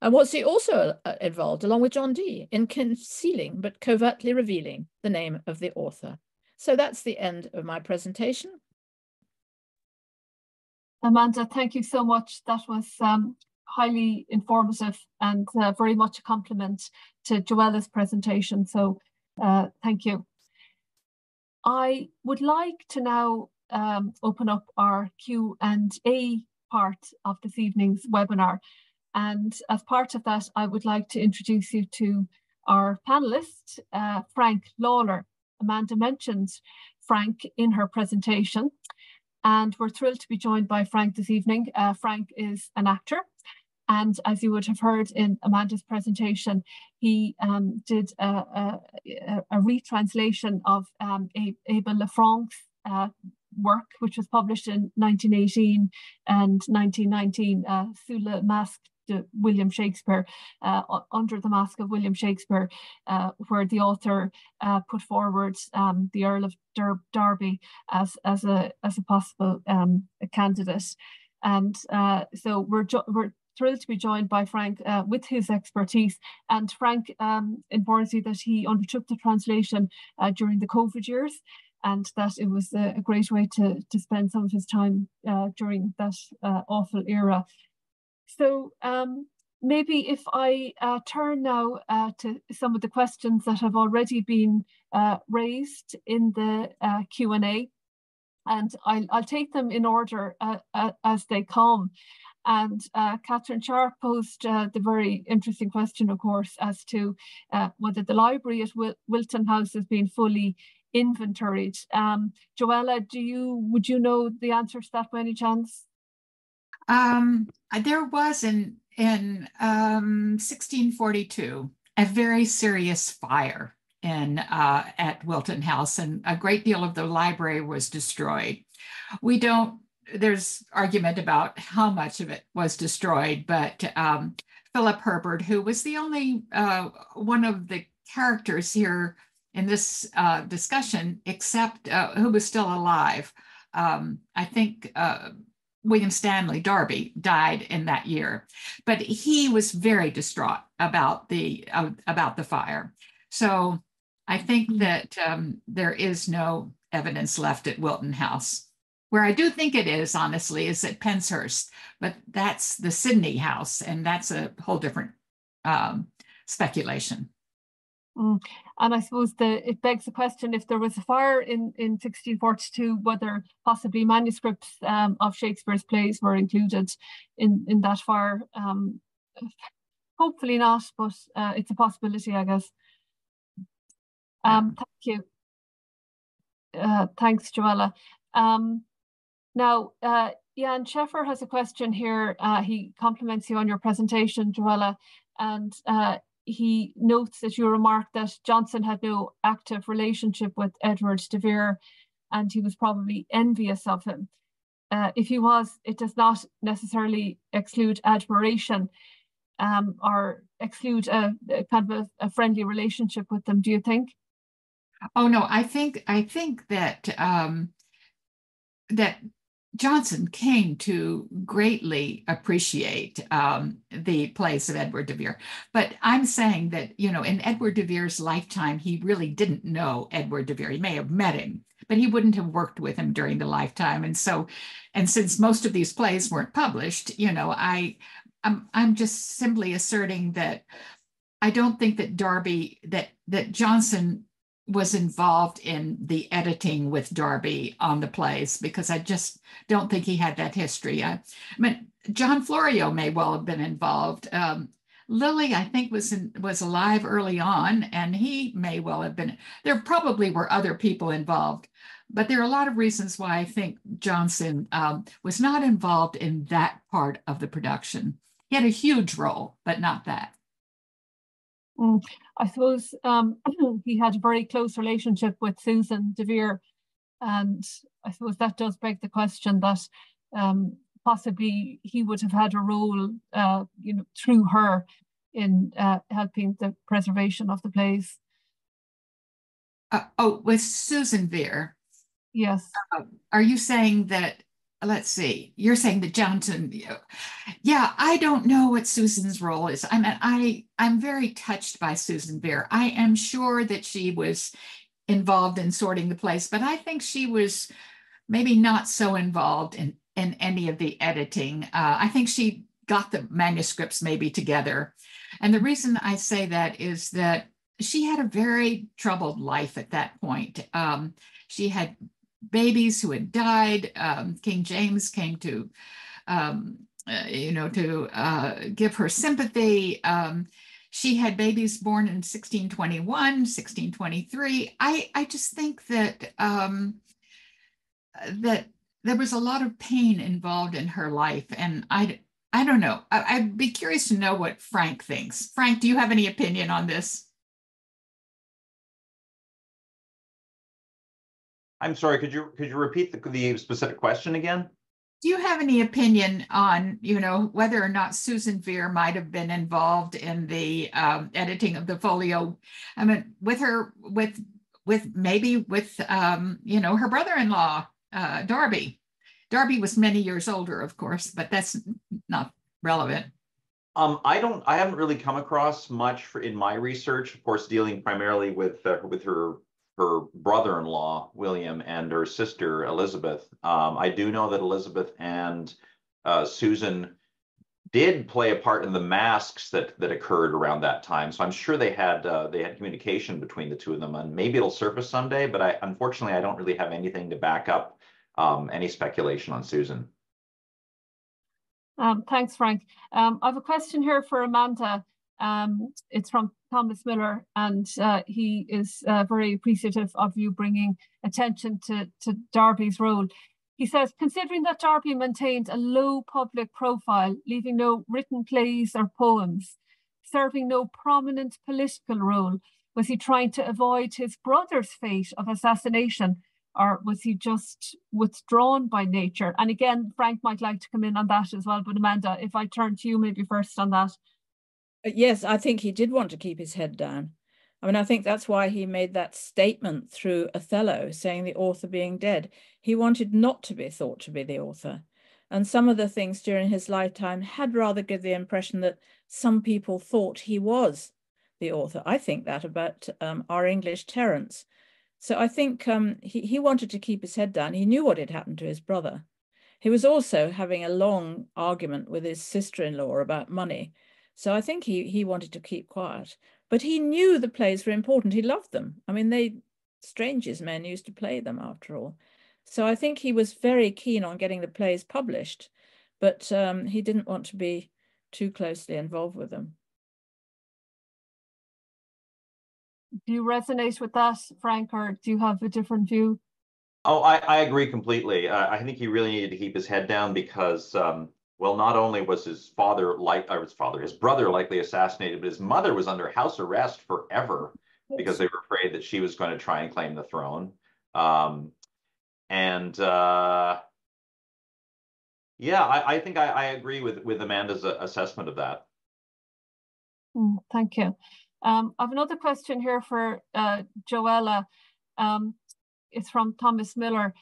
And was he also involved, along with John Dee, in concealing but covertly revealing the name of the author? So that's the end of my presentation. Amanda, thank you so much. That was highly informative and very much a compliment to Joella's presentation. So thank you. I would like to now open up our Q&A part of this evening's webinar. And as part of that, I would like to introduce you to our panelist, Frank Lawler. Amanda mentioned Frank in her presentation, and we're thrilled to be joined by Frank this evening. Frank is an actor, and as you would have heard in Amanda's presentation, he did a retranslation of Abel Lafranc's work, which was published in 1918 and 1919, Sous le Masque de William Shakespeare, Under the Mask of William Shakespeare, where the author put forward the Earl of Derby as a possible candidate. And so we're thrilled to be joined by Frank with his expertise. And Frank informs me that he undertook the translation during the COVID years, and that it was a great way to spend some of his time during that awful era. So maybe if I turn now to some of the questions that have already been raised in the Q&A, and I'll take them in order as they come. And Catherine Sharp posed the very interesting question, of course, as to whether the library at Wilton House has been fully inventoried. Joella, would you know the answer to that by any chance? There was in 1642 a very serious fire at Wilton House, and a great deal of the library was destroyed. There's argument about how much of it was destroyed, but Philip Herbert, who was the only one of the characters here in this discussion, except who was still alive. I think William Stanley, Derby, died in that year, but he was very distraught about the fire. So I think that there is no evidence left at Wilton House. Where I do think it is, honestly, is at Penshurst, but that's the Sidney house, and that's a whole different speculation. And I suppose it begs the question, if there was a fire in 1642, whether possibly manuscripts of Shakespeare's plays were included in that fire. Hopefully not, but it's a possibility, I guess. Thank you. Thanks, Joella. Now, Jan Sheffer has a question here. He compliments you on your presentation, Joella, and he notes that you remarked that Johnson had no active relationship with Edward de Vere, and he was probably envious of him. If he was, it does not necessarily exclude admiration or exclude a kind of a friendly relationship with them, do you think? Oh no, I think that that Johnson came to greatly appreciate the plays of Edward de Vere. But I'm saying that, in Edward de Vere's lifetime, he really didn't know Edward de Vere. He may have met him, but he wouldn't have worked with him during the lifetime. And since most of these plays weren't published, I'm just simply asserting that I don't think that that Johnson was involved in the editing with Derby on the plays, because I just don't think he had that history. I mean, John Florio may well have been involved. Lilly, I think, was alive early on, and he may well have been. There probably were other people involved, but there are a lot of reasons why I think Johnson was not involved in that part of the production. He had a huge role, but not that. I suppose he had a very close relationship with Susan de Vere, and I suppose that does beg the question that possibly he would have had a role, through her in helping the preservation of the plays. With Susan Vere? Yes. Are you saying that? Let's see, you're saying that Johnson, yeah, I don't know what Susan's role is. I mean, I'm very touched by Susan Vere. I am sure that she was involved in sorting the plays, but I think she was maybe not so involved in any of the editing. I think she got the manuscripts maybe together. And the reason I say that is that she had a very troubled life at that point. She had babies who had died. King James came to to give her sympathy. She had babies born in 1621, 1623. I just think that that there was a lot of pain involved in her life, and I don't know. I'd be curious to know what Frank thinks. Frank, do you have any opinion on this? I'm sorry, could you repeat the specific question again? Do you have any opinion on, whether or not Susan Vere might have been involved in the editing of the folio? I mean, with her brother-in-law, Derby. Derby was many years older, of course, but that's not relevant. I haven't really come across much in my research, of course, dealing primarily with her brother-in-law, William, and her sister, Elizabeth. I do know that Elizabeth and Susan did play a part in the masks that occurred around that time. So I'm sure they had communication between the two of them, and maybe it'll surface someday, but unfortunately, I don't really have anything to back up any speculation on Susan. Thanks, Frank. I have a question here for Amanda. It's from Thomas Miller, and he is very appreciative of you bringing attention to Derby's role. He says, considering that Derby maintained a low public profile, leaving no written plays or poems, serving no prominent political role, was he trying to avoid his brother's fate of assassination, or was he just withdrawn by nature? And again, Frank might like to come in on that as well, but Amanda, if I turn to you maybe first on that. Yes, I think he did want to keep his head down. I mean, I think that's why he made that statement through Othello saying the author being dead. He wanted not to be thought to be the author. And some of the things during his lifetime had rather give the impression that some people thought he was the author. I think that about our English Terence. So I think he wanted to keep his head down. He knew what had happened to his brother. He was also having a long argument with his sister-in-law about money. So I think he wanted to keep quiet. But he knew the plays were important. He loved them. I mean, Strange's men used to play them after all. So I think he was very keen on getting the plays published, but he didn't want to be too closely involved with them. Do you resonate with that, Frank, or do you have a different view? Oh, I agree completely. I think he really needed to keep his head down because, well, not only was his brother likely assassinated, but his mother was under house arrest forever because they were afraid that she was going to try and claim the throne. Yeah, I think I agree with Amanda's assessment of that. Thank you. I have another question here for Joella. It's from Thomas Miller.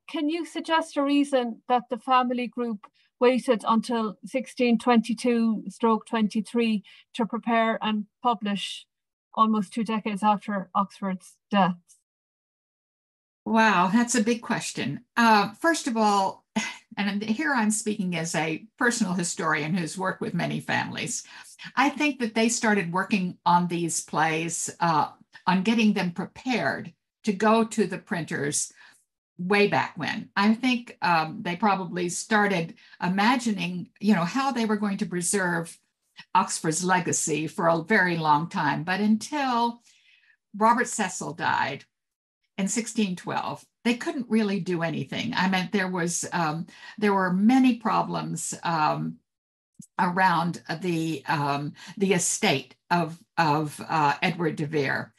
Can you suggest a reason that the family group waited until 1622/23 to prepare and publish almost 2 decades after Oxford's death? Wow, that's a big question. First of all, and here I'm speaking as a personal historian who's worked with many families, I think that they started working on these plays, on getting them prepared to go to the printers way back when. I think they probably started imagining, how they were going to preserve Oxford's legacy for a very long time. But until Robert Cecil died in 1612, they couldn't really do anything. I mean, there were many problems around the estate of Edward de Vere.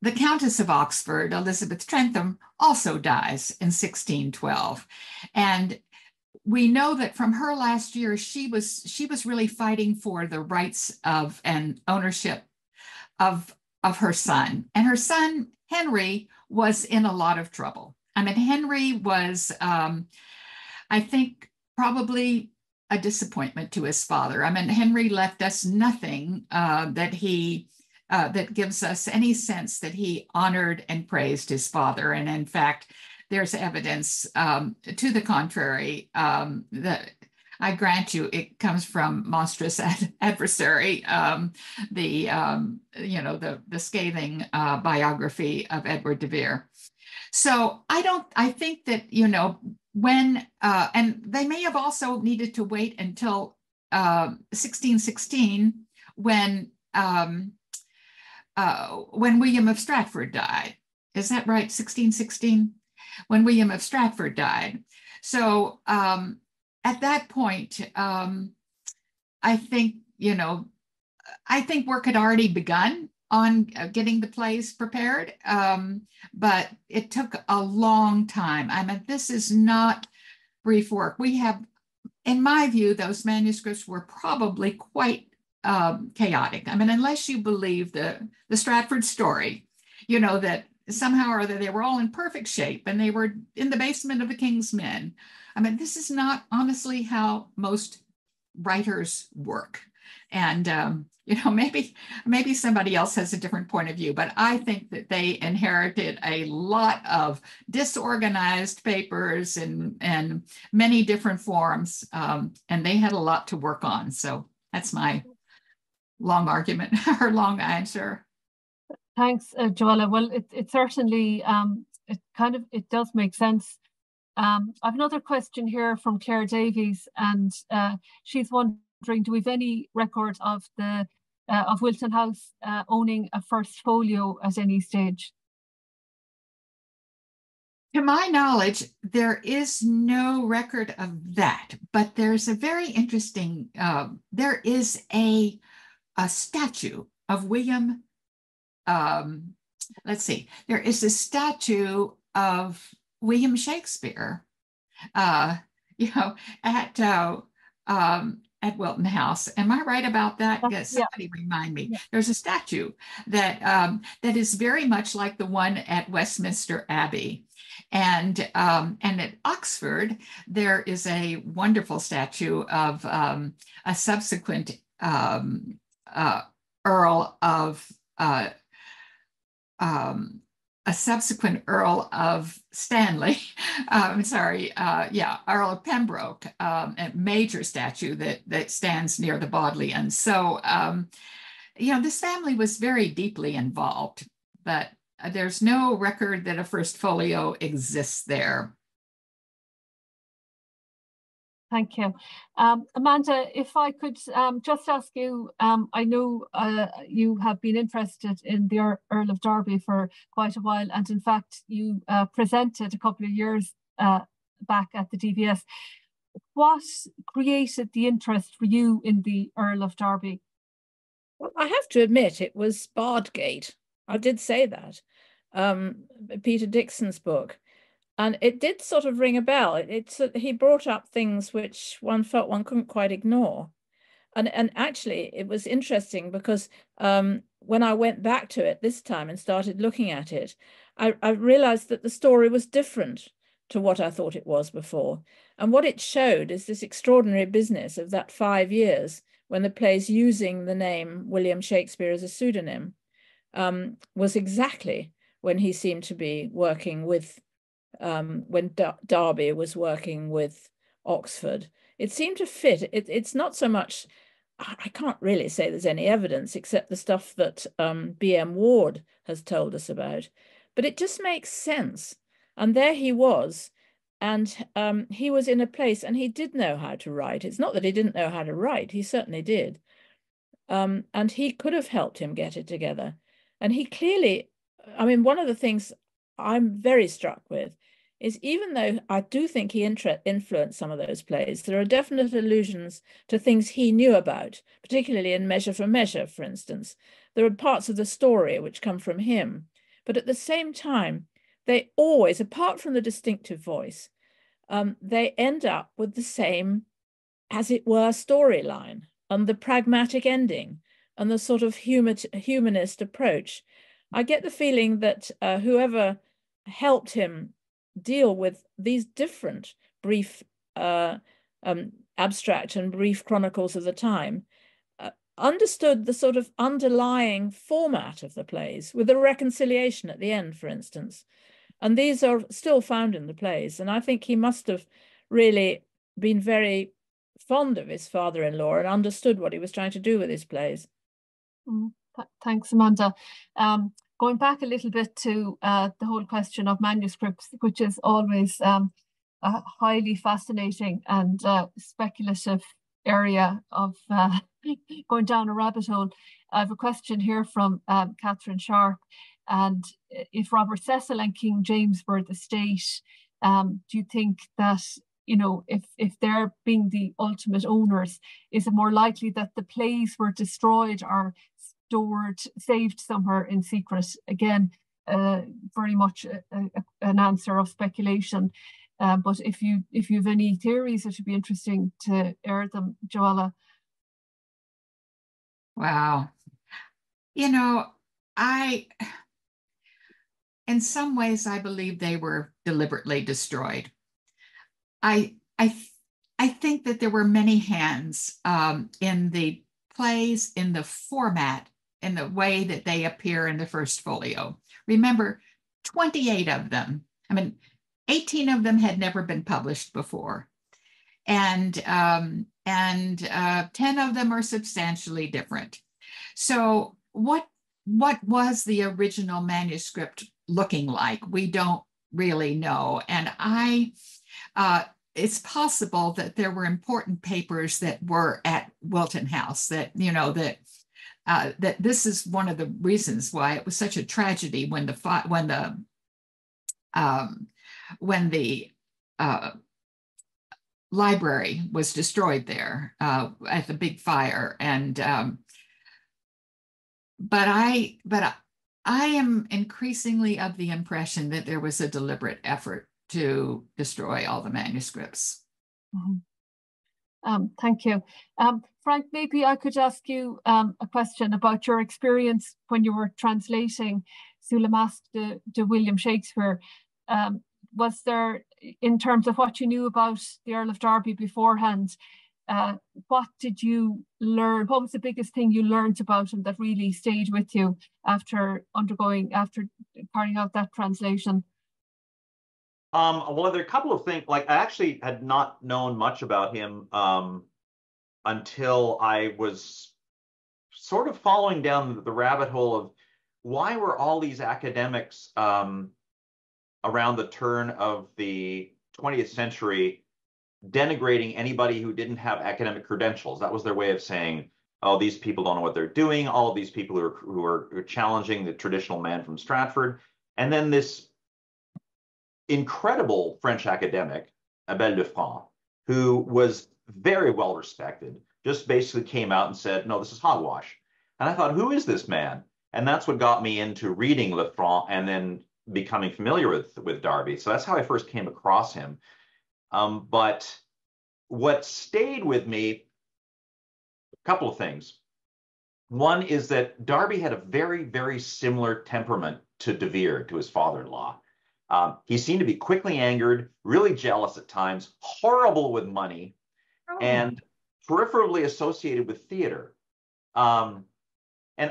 The Countess of Oxford, Elizabeth Trentham, also dies in 1612. And we know that from her last year, she was really fighting for the rights of and ownership of her son. And her son, Henry, was in a lot of trouble. I mean, Henry was, I think, probably a disappointment to his father. I mean, Henry left us nothing that gives us any sense that he honored and praised his father. And in fact, there's evidence to the contrary that I grant you, it comes from Monstrous Adversary, the scathing biography of Edward de Vere. So I think that, and they may have also needed to wait until 1616 when William of Stratford died. Is that right? 1616, when William of Stratford died. So at that point, I think, I think work had already begun on getting the plays prepared, but it took a long time. I mean, this is not brief work. We have, in my view, those manuscripts were probably quite chaotic. I mean, unless you believe the Stratford story, that somehow or other they were all in perfect shape and they were in the basement of the king's men. I mean, this is not honestly how most writers work. And, maybe somebody else has a different point of view, but I think that they inherited a lot of disorganized papers and many different forms, and they had a lot to work on. So that's my long argument or long answer. Thanks, Joella. Well, it certainly, it does make sense. I have another question here from Claire Davies, and she's wondering, do we have any record of of Wilton House owning a First Folio at any stage? To my knowledge, there is no record of that, but there's a very interesting, there is a statue of William, let's see, there is a statue of William Shakespeare, at Wilton House. Am I right about that? Yes, somebody remind me. Yeah. There's a statue that that is very much like the one at Westminster Abbey. And at Oxford, there is a wonderful statue of a subsequent Earl of Earl of Stanley, Earl of Pembroke, a major statue that stands near the Bodleian. So, this family was very deeply involved, but there's no record that a First Folio exists there. Thank you. Amanda, if I could just ask you, I know you have been interested in the Earl of Derby for quite a while, and in fact, you presented a couple of years back at the DVS. What created the interest for you in the Earl of Derby? Well, I have to admit, it was Bardgate. I did say that. Peter Dixon's book. And it did sort of ring a bell. He brought up things which one felt one couldn't quite ignore. And actually, it was interesting because when I went back to it this time and started looking at it, I realized that the story was different to what I thought it was before. And what it showed is this extraordinary business of that 5 years when the play's using the name William Shakespeare as a pseudonym was exactly when he seemed to be working with when Derby was working with Oxford. It seemed to fit. It's not so much, I can't really say there's any evidence except the stuff that B.M. Ward has told us about, but it just makes sense. And there he was, and he was in a place, and he did know how to write. It's not that he didn't know how to write, he certainly did. And he could have helped him get it together. And he clearly, I mean, one of the things I'm very struck with is, even though I do think he influenced some of those plays, there are definite allusions to things he knew about, particularly in Measure for Measure, for instance. There are parts of the story which come from him, but at the same time, they always, apart from the distinctive voice, they end up with the same, as it were, storyline and the pragmatic ending and the sort of humanist approach. I get the feeling that whoever helped him deal with these different brief abstract and brief chronicles of the time understood the sort of underlying format of the plays, with a reconciliation at the end, for instance. And these are still found in the plays. And I think he must have really been very fond of his father-in-law and understood what he was trying to do with his plays. Thanks, Amanda. Going back a little bit to the whole question of manuscripts, which is always a highly fascinating and speculative area of going down a rabbit hole. I have a question here from Catherine Sharp. And if Robert Cecil and King James were the state, do you think that, you know, if they're being the ultimate owners, is it more likely that the plays were destroyed or stored, saved somewhere in secret? Again, very much an answer of speculation. But if you have any theories, it would be interesting to air them, Joella. Wow. You know, in some ways, I believe they were deliberately destroyed. I think that there were many hands in the plays, in the format, in the way that they appear in the First Folio. Remember, 28 of them, 18 of them had never been published before. And 10 of them are substantially different. So what was the original manuscript looking like? We don't really know. And it's possible that there were important papers that were at Wilton House that, you know, that this is one of the reasons why it was such a tragedy when the library was destroyed there at the big fire. And but I am increasingly of the impression that there was a deliberate effort to destroy all the manuscripts. Mm-hmm. Thank you. Frank, maybe I could ask you a question about your experience when you were translating Sous le Masque de William Shakespeare. Was there, in terms of what you knew about the Earl of Derby beforehand, what did you learn? What was the biggest thing you learned about him that really stayed with you after carrying out that translation? Well, there are a couple of things. Like, I actually had not known much about him until I was sort of following down the rabbit hole of why were all these academics around the turn of the 20th century denigrating anybody who didn't have academic credentials. That was their way of saying, oh, these people don't know what they're doing. All of these people who are challenging the traditional man from Stratford. And then this incredible French academic, Annabel de France, who was very well respected, just basically came out and said, no, this is hogwash. And I thought, who is this man? And that's what got me into reading Le Franc and then becoming familiar with Derby. So that's how I first came across him. But what stayed with me, a couple of things. One is that Derby had a very, very similar temperament to de Vere, to his father-in-law. He seemed to be quickly angered, really jealous at times, horrible with money, and peripherally associated with theater. And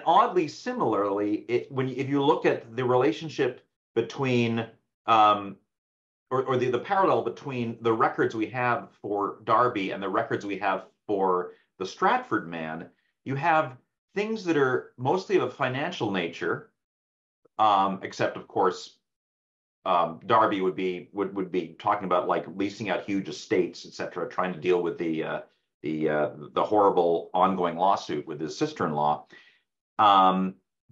oddly similarly, if you look at the relationship between, or the parallel between the records we have for Derby and the records we have for the Stratford man, you have things that are mostly of a financial nature, except of course, Derby would be talking about like leasing out huge estates, etc., trying to deal with the horrible ongoing lawsuit with his sister-in-law.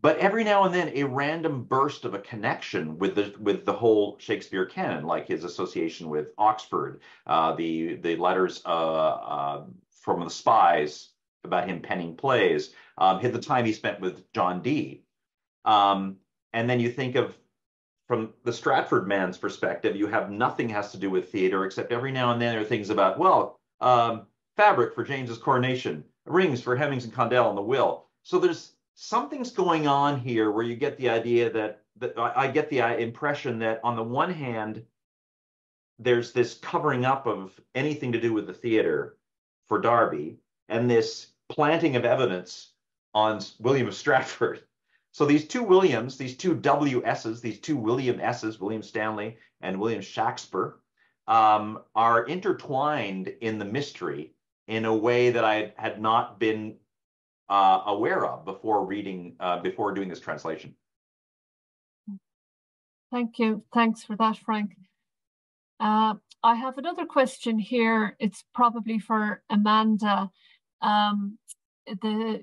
But every now and then, a random burst of a connection with the whole Shakespeare canon, like his association with Oxford, the letters from the spies about him penning plays, the time he spent with John Dee. And then you think of, from the Stratford man's perspective, you have nothing has to do with theater, except every now and then there are things about, well, fabric for James's coronation, rings for Hemmings and Condell and the will. So there's something's going on here where you get the idea that I get the impression that on the one hand, there's this covering up of anything to do with the theater for Derby and this planting of evidence on William of Stratford. So these two Williams, these two WSs, these two William S's, William Stanley and William Shakespeare, are intertwined in the mystery in a way that I had not been aware of before doing this translation. Thank you. Thanks for that, Frank. I have another question here. It's probably for Amanda. The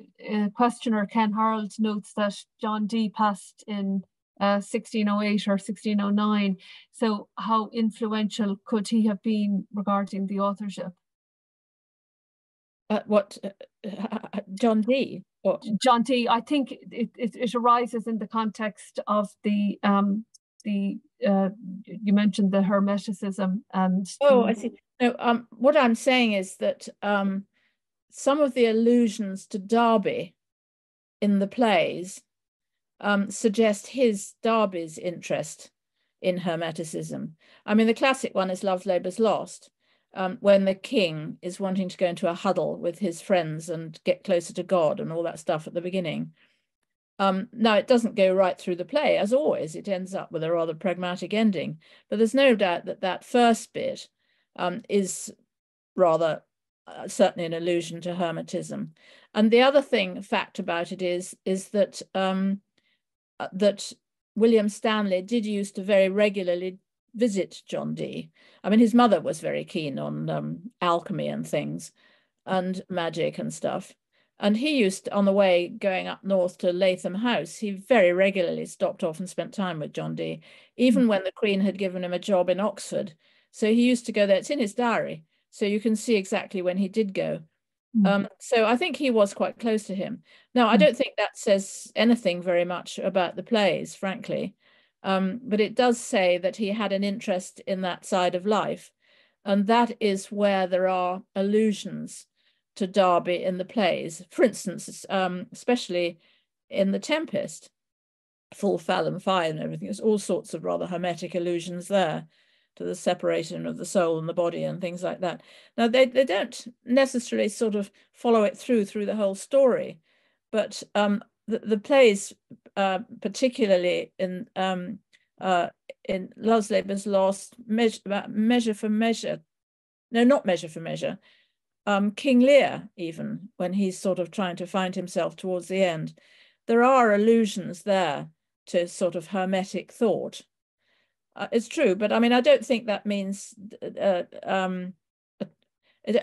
questioner, Ken Harold, notes that John Dee passed in 1608 or 1609. So how influential could he have been regarding the authorship? John Dee? What? John Dee, I think it arises in the context of the you mentioned the Hermeticism and... Oh, I see. No, what I'm saying is that some of the allusions to Derby in the plays suggest Derby's interest in Hermeticism. I mean, the classic one is Love's Labour's Lost, when the king is wanting to go into a huddle with his friends and get closer to God and all that stuff at the beginning. Now, it doesn't go right through the play, as always. It ends up with a rather pragmatic ending. But there's no doubt that that first bit is rather certainly an allusion to Hermetism. And the other fact about it is that that William Stanley did used to very regularly visit John Dee. I mean, his mother was very keen on alchemy and things and magic and stuff. And he used to, on the way going up north to Latham House, he very regularly stopped off and spent time with John Dee, even when the Queen had given him a job in Oxford. So he used to go there. It's in his diary, so you can see exactly when he did go. So I think he was quite close to him. Now, I don't think that says anything very much about the plays, frankly, but it does say that he had an interest in that side of life. And that is where there are allusions to Derby in the plays. For instance, especially in The Tempest, full foul and fire and everything, there's all sorts of rather hermetic allusions there to the separation of the soul and the body and things like that. Now, they don't necessarily sort of follow it through the whole story, but the plays, particularly in Love's Labour's Lost, Measure for Measure, no, not Measure for Measure, King Lear, even, when he's sort of trying to find himself towards the end, there are allusions there to sort of hermetic thought. It's true, but I mean, I don't think that means it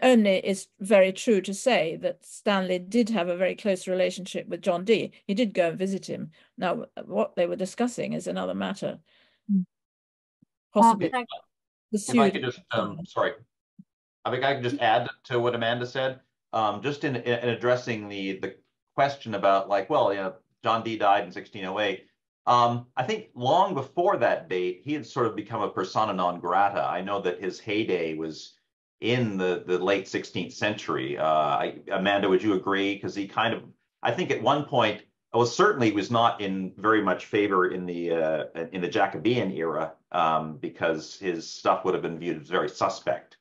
only is very true to say that Stanley did have a very close relationship with John Dee. He did go and visit him. Now, what they were discussing is another matter. Possibly. If I could just, sorry. I think I can just add to what Amanda said, just in addressing the question about, like, well, you know, John Dee died in 1608. I think long before that date, he had sort of become a persona non grata. I know that his heyday was in the late 16th century. Amanda, would you agree? Because he kind of, I think at one point, well, certainly was not in very much favor in the Jacobean era, because his stuff would have been viewed as very suspect.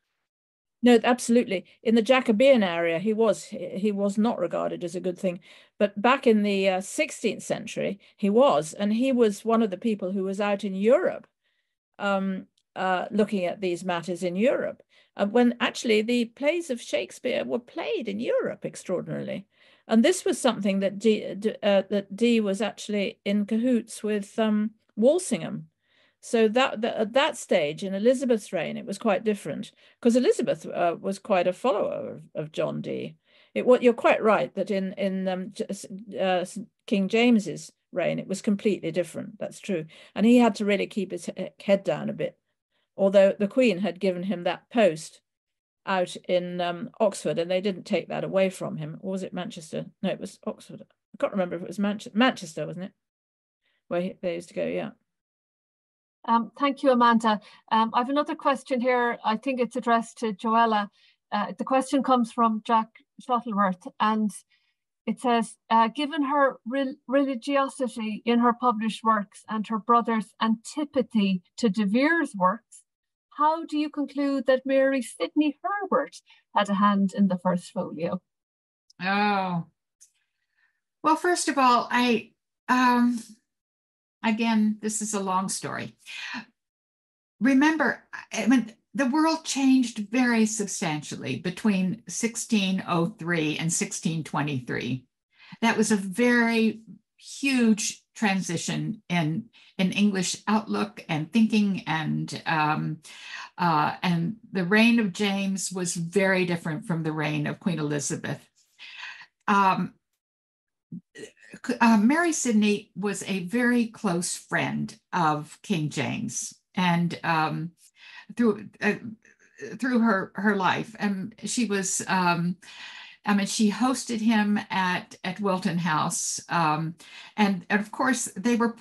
No, absolutely. In the Jacobean area, he was not regarded as a good thing. But back in the 16th century, he was. And he was one of the people who was out in Europe looking at these matters in Europe. When actually the plays of Shakespeare were played in Europe extraordinarily. And this was something that Dee was actually in cahoots with Walsingham. So at that stage in Elizabeth's reign, it was quite different, because Elizabeth was quite a follower of John Dee. You're quite right that in King James's reign, it was completely different. That's true. And he had to really keep his head down a bit, although the Queen had given him that post out in Oxford, and they didn't take that away from him. Or was it Manchester? No, it was Oxford. I can't remember if it was Manchester, wasn't it? Where they used to go, yeah. Thank you, Amanda. I have another question here. I think it's addressed to Joella. The question comes from Jack Shuttleworth, and it says, given her religiosity in her published works and her brother's antipathy to de Vere's works, how do you conclude that Mary Sidney Herbert had a hand in the First Folio? Oh, well, first of all, again, this is a long story. Remember, I mean, the world changed very substantially between 1603 and 1623. That was a very huge transition in English outlook and thinking, and the reign of James was very different from the reign of Queen Elizabeth. Mary Sidney was a very close friend of King James, and through her life, and she was she hosted him at Wilton House, and of course they were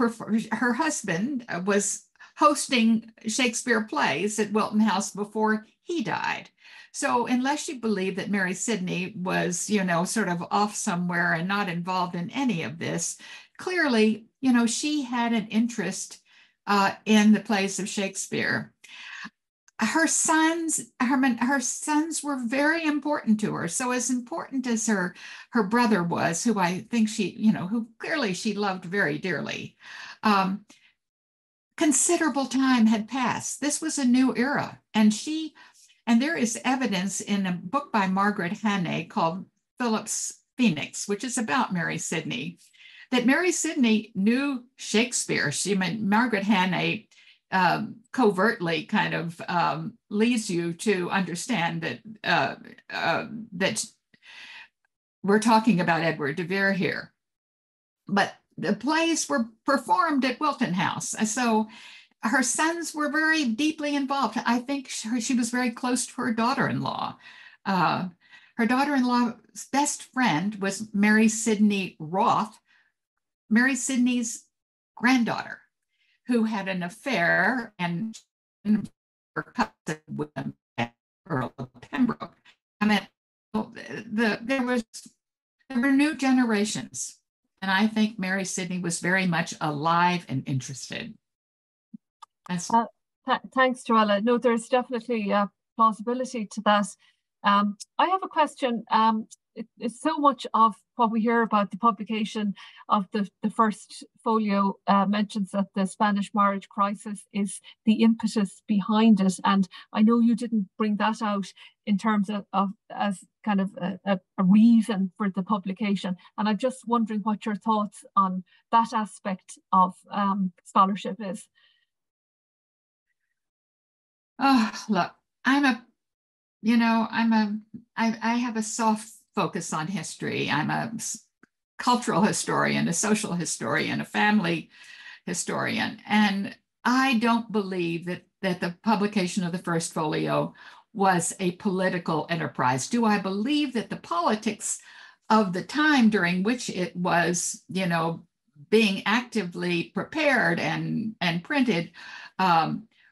her husband was hosting Shakespeare plays at Wilton House before he died. So unless you believe that Mary Sidney was, sort of off somewhere and not involved in any of this, clearly, she had an interest in the plays of Shakespeare. Her sons were very important to her. So as important as her brother was, who I think who clearly she loved very dearly. Considerable time had passed. This was a new era, and there is evidence in a book by Margaret Hannay called Philip's Phoenix, which is about Mary Sidney, that Mary Sidney knew Shakespeare. Margaret Hannay covertly kind of leads you to understand that we're talking about Edward de Vere here. But the plays were performed at Wilton House. So her sons were very deeply involved. I think she was very close to her daughter-in-law. Her daughter-in-law's best friend was Mary Sidney Roth, Mary Sidney's granddaughter, who had an affair and her cousin William, Earl of Pembroke. I mean, there were new generations. And I think Mary Sidney was very much alive and interested. Thanks, Joella. No, there's definitely plausibility to that. I have a question. It's so much of what we hear about the publication of the First Folio mentions that the Spanish marriage crisis is the impetus behind it. And I know you didn't bring that out in terms of as kind of a reason for the publication. And I'm just wondering what your thoughts on that aspect of scholarship is. Oh, look, I have a soft focus on history. I'm a cultural historian, a social historian, a family historian. And I don't believe that the publication of the First Folio was a political enterprise. Do I believe that the politics of the time during which it was, being actively prepared and printed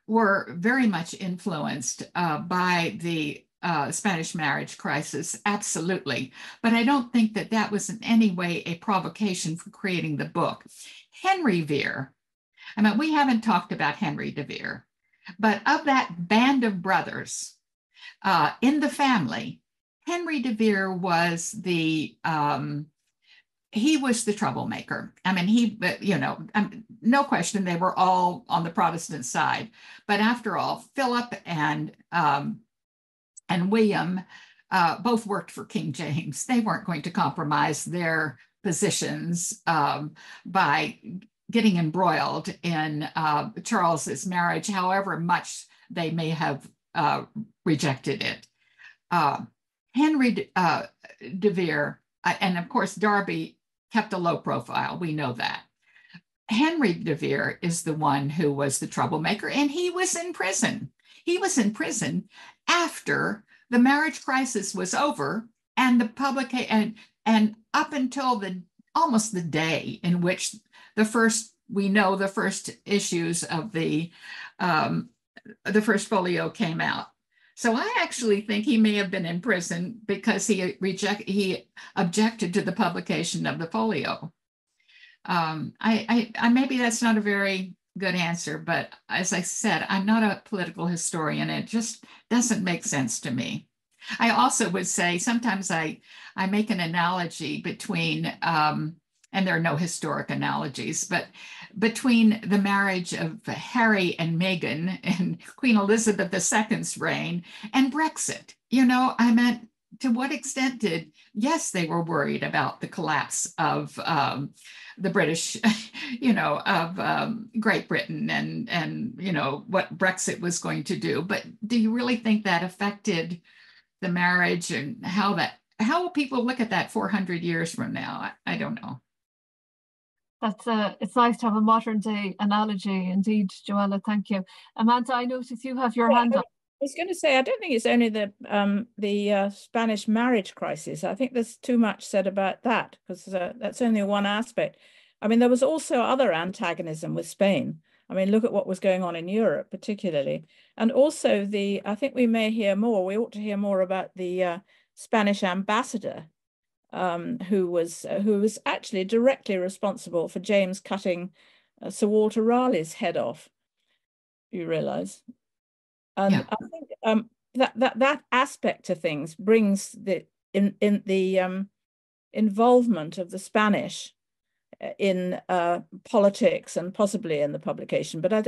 were very much influenced by the Spanish marriage crisis? Absolutely. But I don't think that was in any way a provocation for creating the book. Henry Vere, we haven't talked about Henry de Vere, but of that band of brothers in the family, Henry de Vere was he was the troublemaker. No question, they were all on the Protestant side. But after all, Philip and William both worked for King James. They weren't going to compromise their positions by getting embroiled in Charles's marriage, however much they may have rejected it. Henry de Vere, and of course, Derby kept a low profile. We know that. Henry de Vere is the one who was the troublemaker, and he was in prison. He was in prison after the marriage crisis was over, and the publication, and up until almost the day in which the first issues of the First Folio came out. So I actually think he may have been in prison because he objected to the publication of the folio. Maybe that's not a very good answer, but as I said, I'm not a political historian. It just doesn't make sense to me. I also would say sometimes I make an analogy between, and there are no historic analogies, but between the marriage of Harry and Meghan in Queen Elizabeth II's reign and Brexit. To what extent yes, they were worried about the collapse of the British you know, of Great Britain and, you know, what Brexit was going to do. But do you really think that affected the marriage, and how will people look at that 400 years from now? I don't know. It's nice to have a modern day analogy indeed, Joella. Thank you. Amanda, I notice you have your hand up. I was going to say, I don't think it's only the Spanish marriage crisis. I think there's too much said about that, because that's only one aspect. I mean, there was also other antagonism with Spain. I mean, look at what was going on in Europe, particularly. And also I think we ought to hear more about the Spanish ambassador, who was actually directly responsible for James cutting Sir Walter Raleigh's head off. You realise? And yeah. I think that aspect of things brings the involvement of the Spanish in politics and possibly in the publication. But I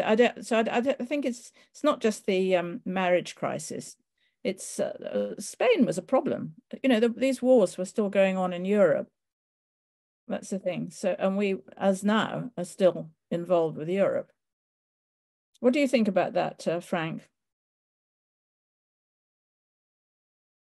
think it's not just the marriage crisis. It's Spain was a problem. You know, these wars were still going on in Europe. That's the thing. So, and we, as now, are still involved with Europe. What do you think about that, Frank?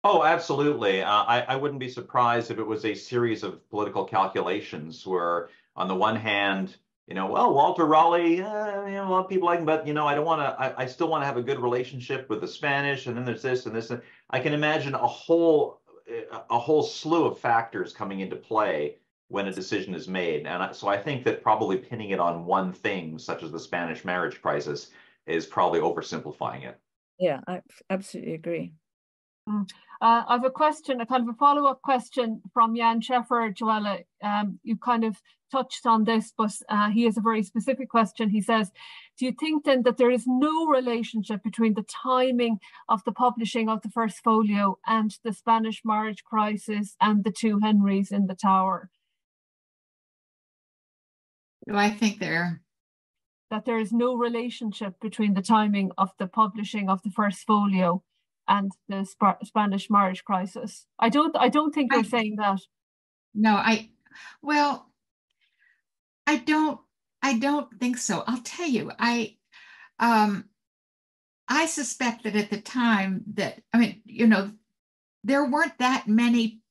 Oh, absolutely. I wouldn't be surprised if it was a series of political calculations where, on the one hand, you know, well, Walter Raleigh, you know, a lot of people like him, but, you know, I still want to have a good relationship with the Spanish, and then there's this and this. And I can imagine a whole slew of factors coming into play when a decision is made. And so I think that probably pinning it on one thing, such as the Spanish marriage crisis, is probably oversimplifying it. Yeah, I absolutely agree. I have a question, a kind of a follow-up question from Jan Sheffer, Joella. You kind of touched on this, but he has a very specific question. He says, do you think then that there is no relationship between the timing of the publishing of the First Folio and the Spanish marriage crisis and the two Henrys in the Tower? Do I think that there is no relationship between the timing of the publishing of the First Folio and the Spanish marriage crisis? I don't think you're saying that. No, I don't think so. I'll tell you, I suspect that at the time that, I mean, you know, there weren't that many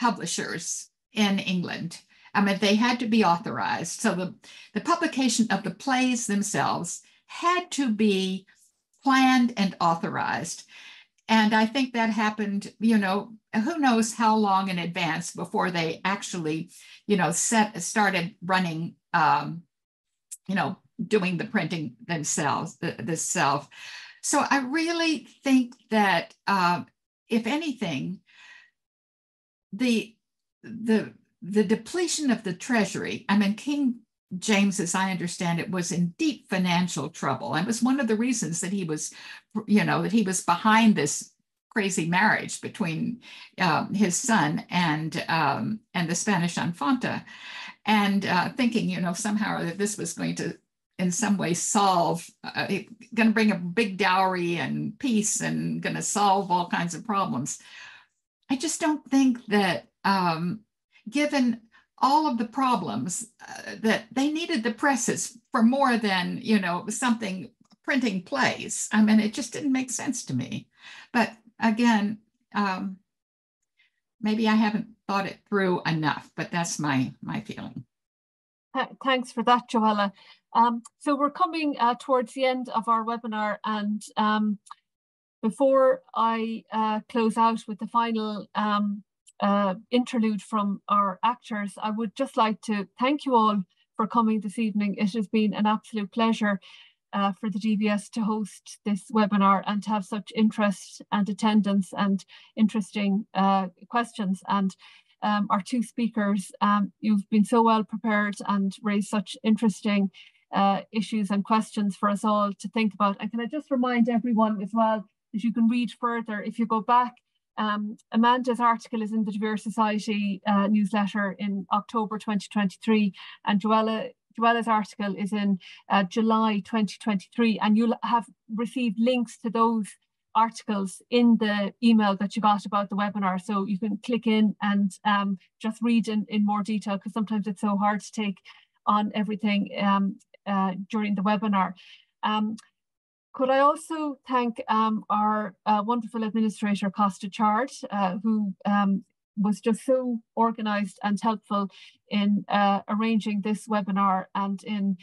publishers in England. I mean, they had to be authorized. So the publication of the plays themselves had to be planned and authorized. And I think that happened, you know, who knows how long in advance before they actually, you know, started running, you know, doing the printing themselves, themselves. So I really think that, if anything, the depletion of the treasury, I mean, King James, as I understand it, was in deep financial trouble. And it was one of the reasons that he was, you know, that he was behind this crazy marriage between his son and the Spanish Infanta, and thinking, you know, somehow that this was going to, in some way, solve, going to bring a big dowry and peace and going to solve all kinds of problems. I just don't think that, given all of the problems, that they needed the presses for more than, you know, something printing plays. I mean, it just didn't make sense to me. But again, maybe I haven't thought it through enough, but that's my feeling. Thanks for that, Joella. So we're coming towards the end of our webinar, and before I close out with the final interlude from our actors, I would just like to thank you all for coming this evening. It has been an absolute pleasure for the DVS to host this webinar and to have such interest and attendance and interesting questions. And our two speakers, you've been so well prepared and raised such interesting issues and questions for us all to think about. And can I just remind everyone as well that you can read further if you go back. Amanda's article is in the De Vere Society newsletter in October 2023, and Joella's article is in July 2023, and you'll have received links to those articles in the email that you got about the webinar, so you can click in and just read in more detail, because sometimes it's so hard to take on everything during the webinar. Could I also thank our wonderful administrator, Costa Chard, who was just so organised and helpful in arranging this webinar and in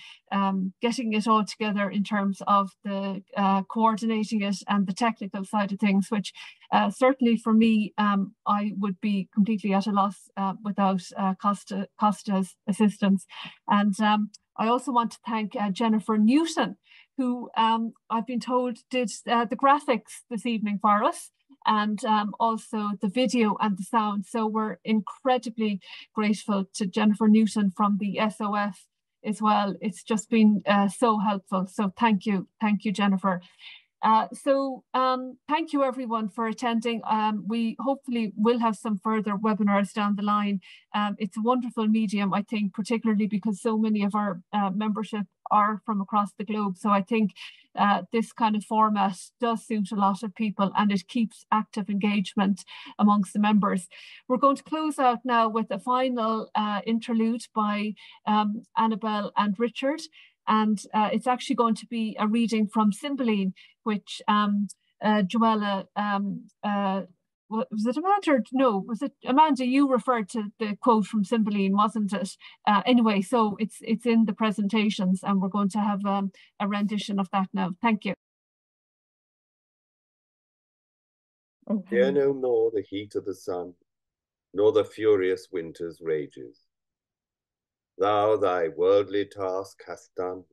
getting it all together in terms of the coordinating it and the technical side of things, which certainly for me, I would be completely at a loss without Costa's assistance. And I also want to thank Jennifer Newton, who I've been told did the graphics this evening for us, and also the video and the sound. So we're incredibly grateful to Jennifer Newton from the SOS as well. It's just been so helpful. So thank you, Jennifer. Thank you everyone for attending. We hopefully will have some further webinars down the line. It's a wonderful medium, I think, particularly because so many of our membership are from across the globe. So I think this kind of format does suit a lot of people, and it keeps active engagement amongst the members. We're going to close out now with a final interlude by Annabel and Richard. And it's actually going to be a reading from Cymbeline, which Joella, was it Amanda? Or, no, was it Amanda? You referred to the quote from Cymbeline, wasn't it? Anyway, so it's in the presentations, and we're going to have a rendition of that now. Thank you. Fear no more the heat of the sun, nor the furious winter's rages. Thou thy worldly task hast done,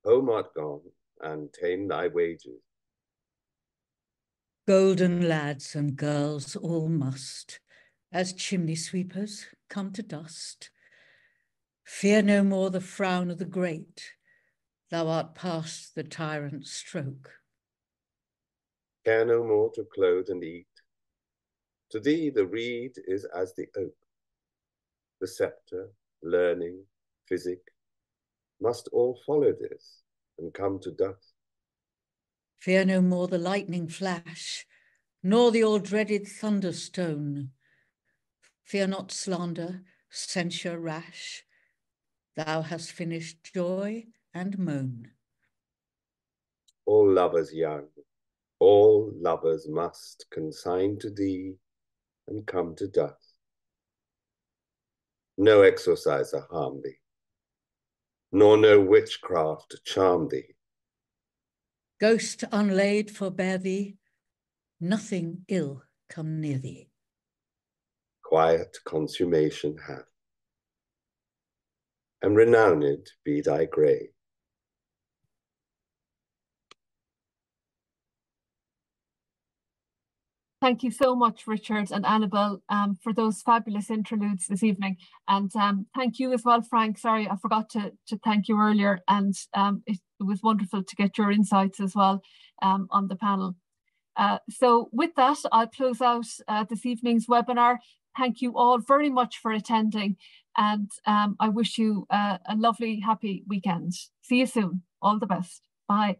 home art gone, and ta'en thy wages. Golden lads and girls all must, as chimney sweepers, come to dust. Fear no more the frown of the great, thou art past the tyrant's stroke. Care no more to clothe and eat, to thee the reed is as the oak. The sceptre, learning, physic, must all follow this and come to dust. Fear no more the lightning flash, nor the all-dreaded thunderstone. Fear not slander, censure rash, thou hast finished joy and moan. All lovers young, all lovers must consign to thee and come to dust. No exorciser harm thee, nor no witchcraft charm thee. Ghost unlaid forbear thee, nothing ill come near thee. Quiet consummation hath, and renowned be thy grave. Thank you so much, Richard and Annabel, for those fabulous interludes this evening. And thank you as well, Frank. Sorry, I forgot to thank you earlier. And it was wonderful to get your insights as well on the panel. So with that, I'll close out this evening's webinar. Thank you all very much for attending. And I wish you a lovely, happy weekend. See you soon. All the best. Bye.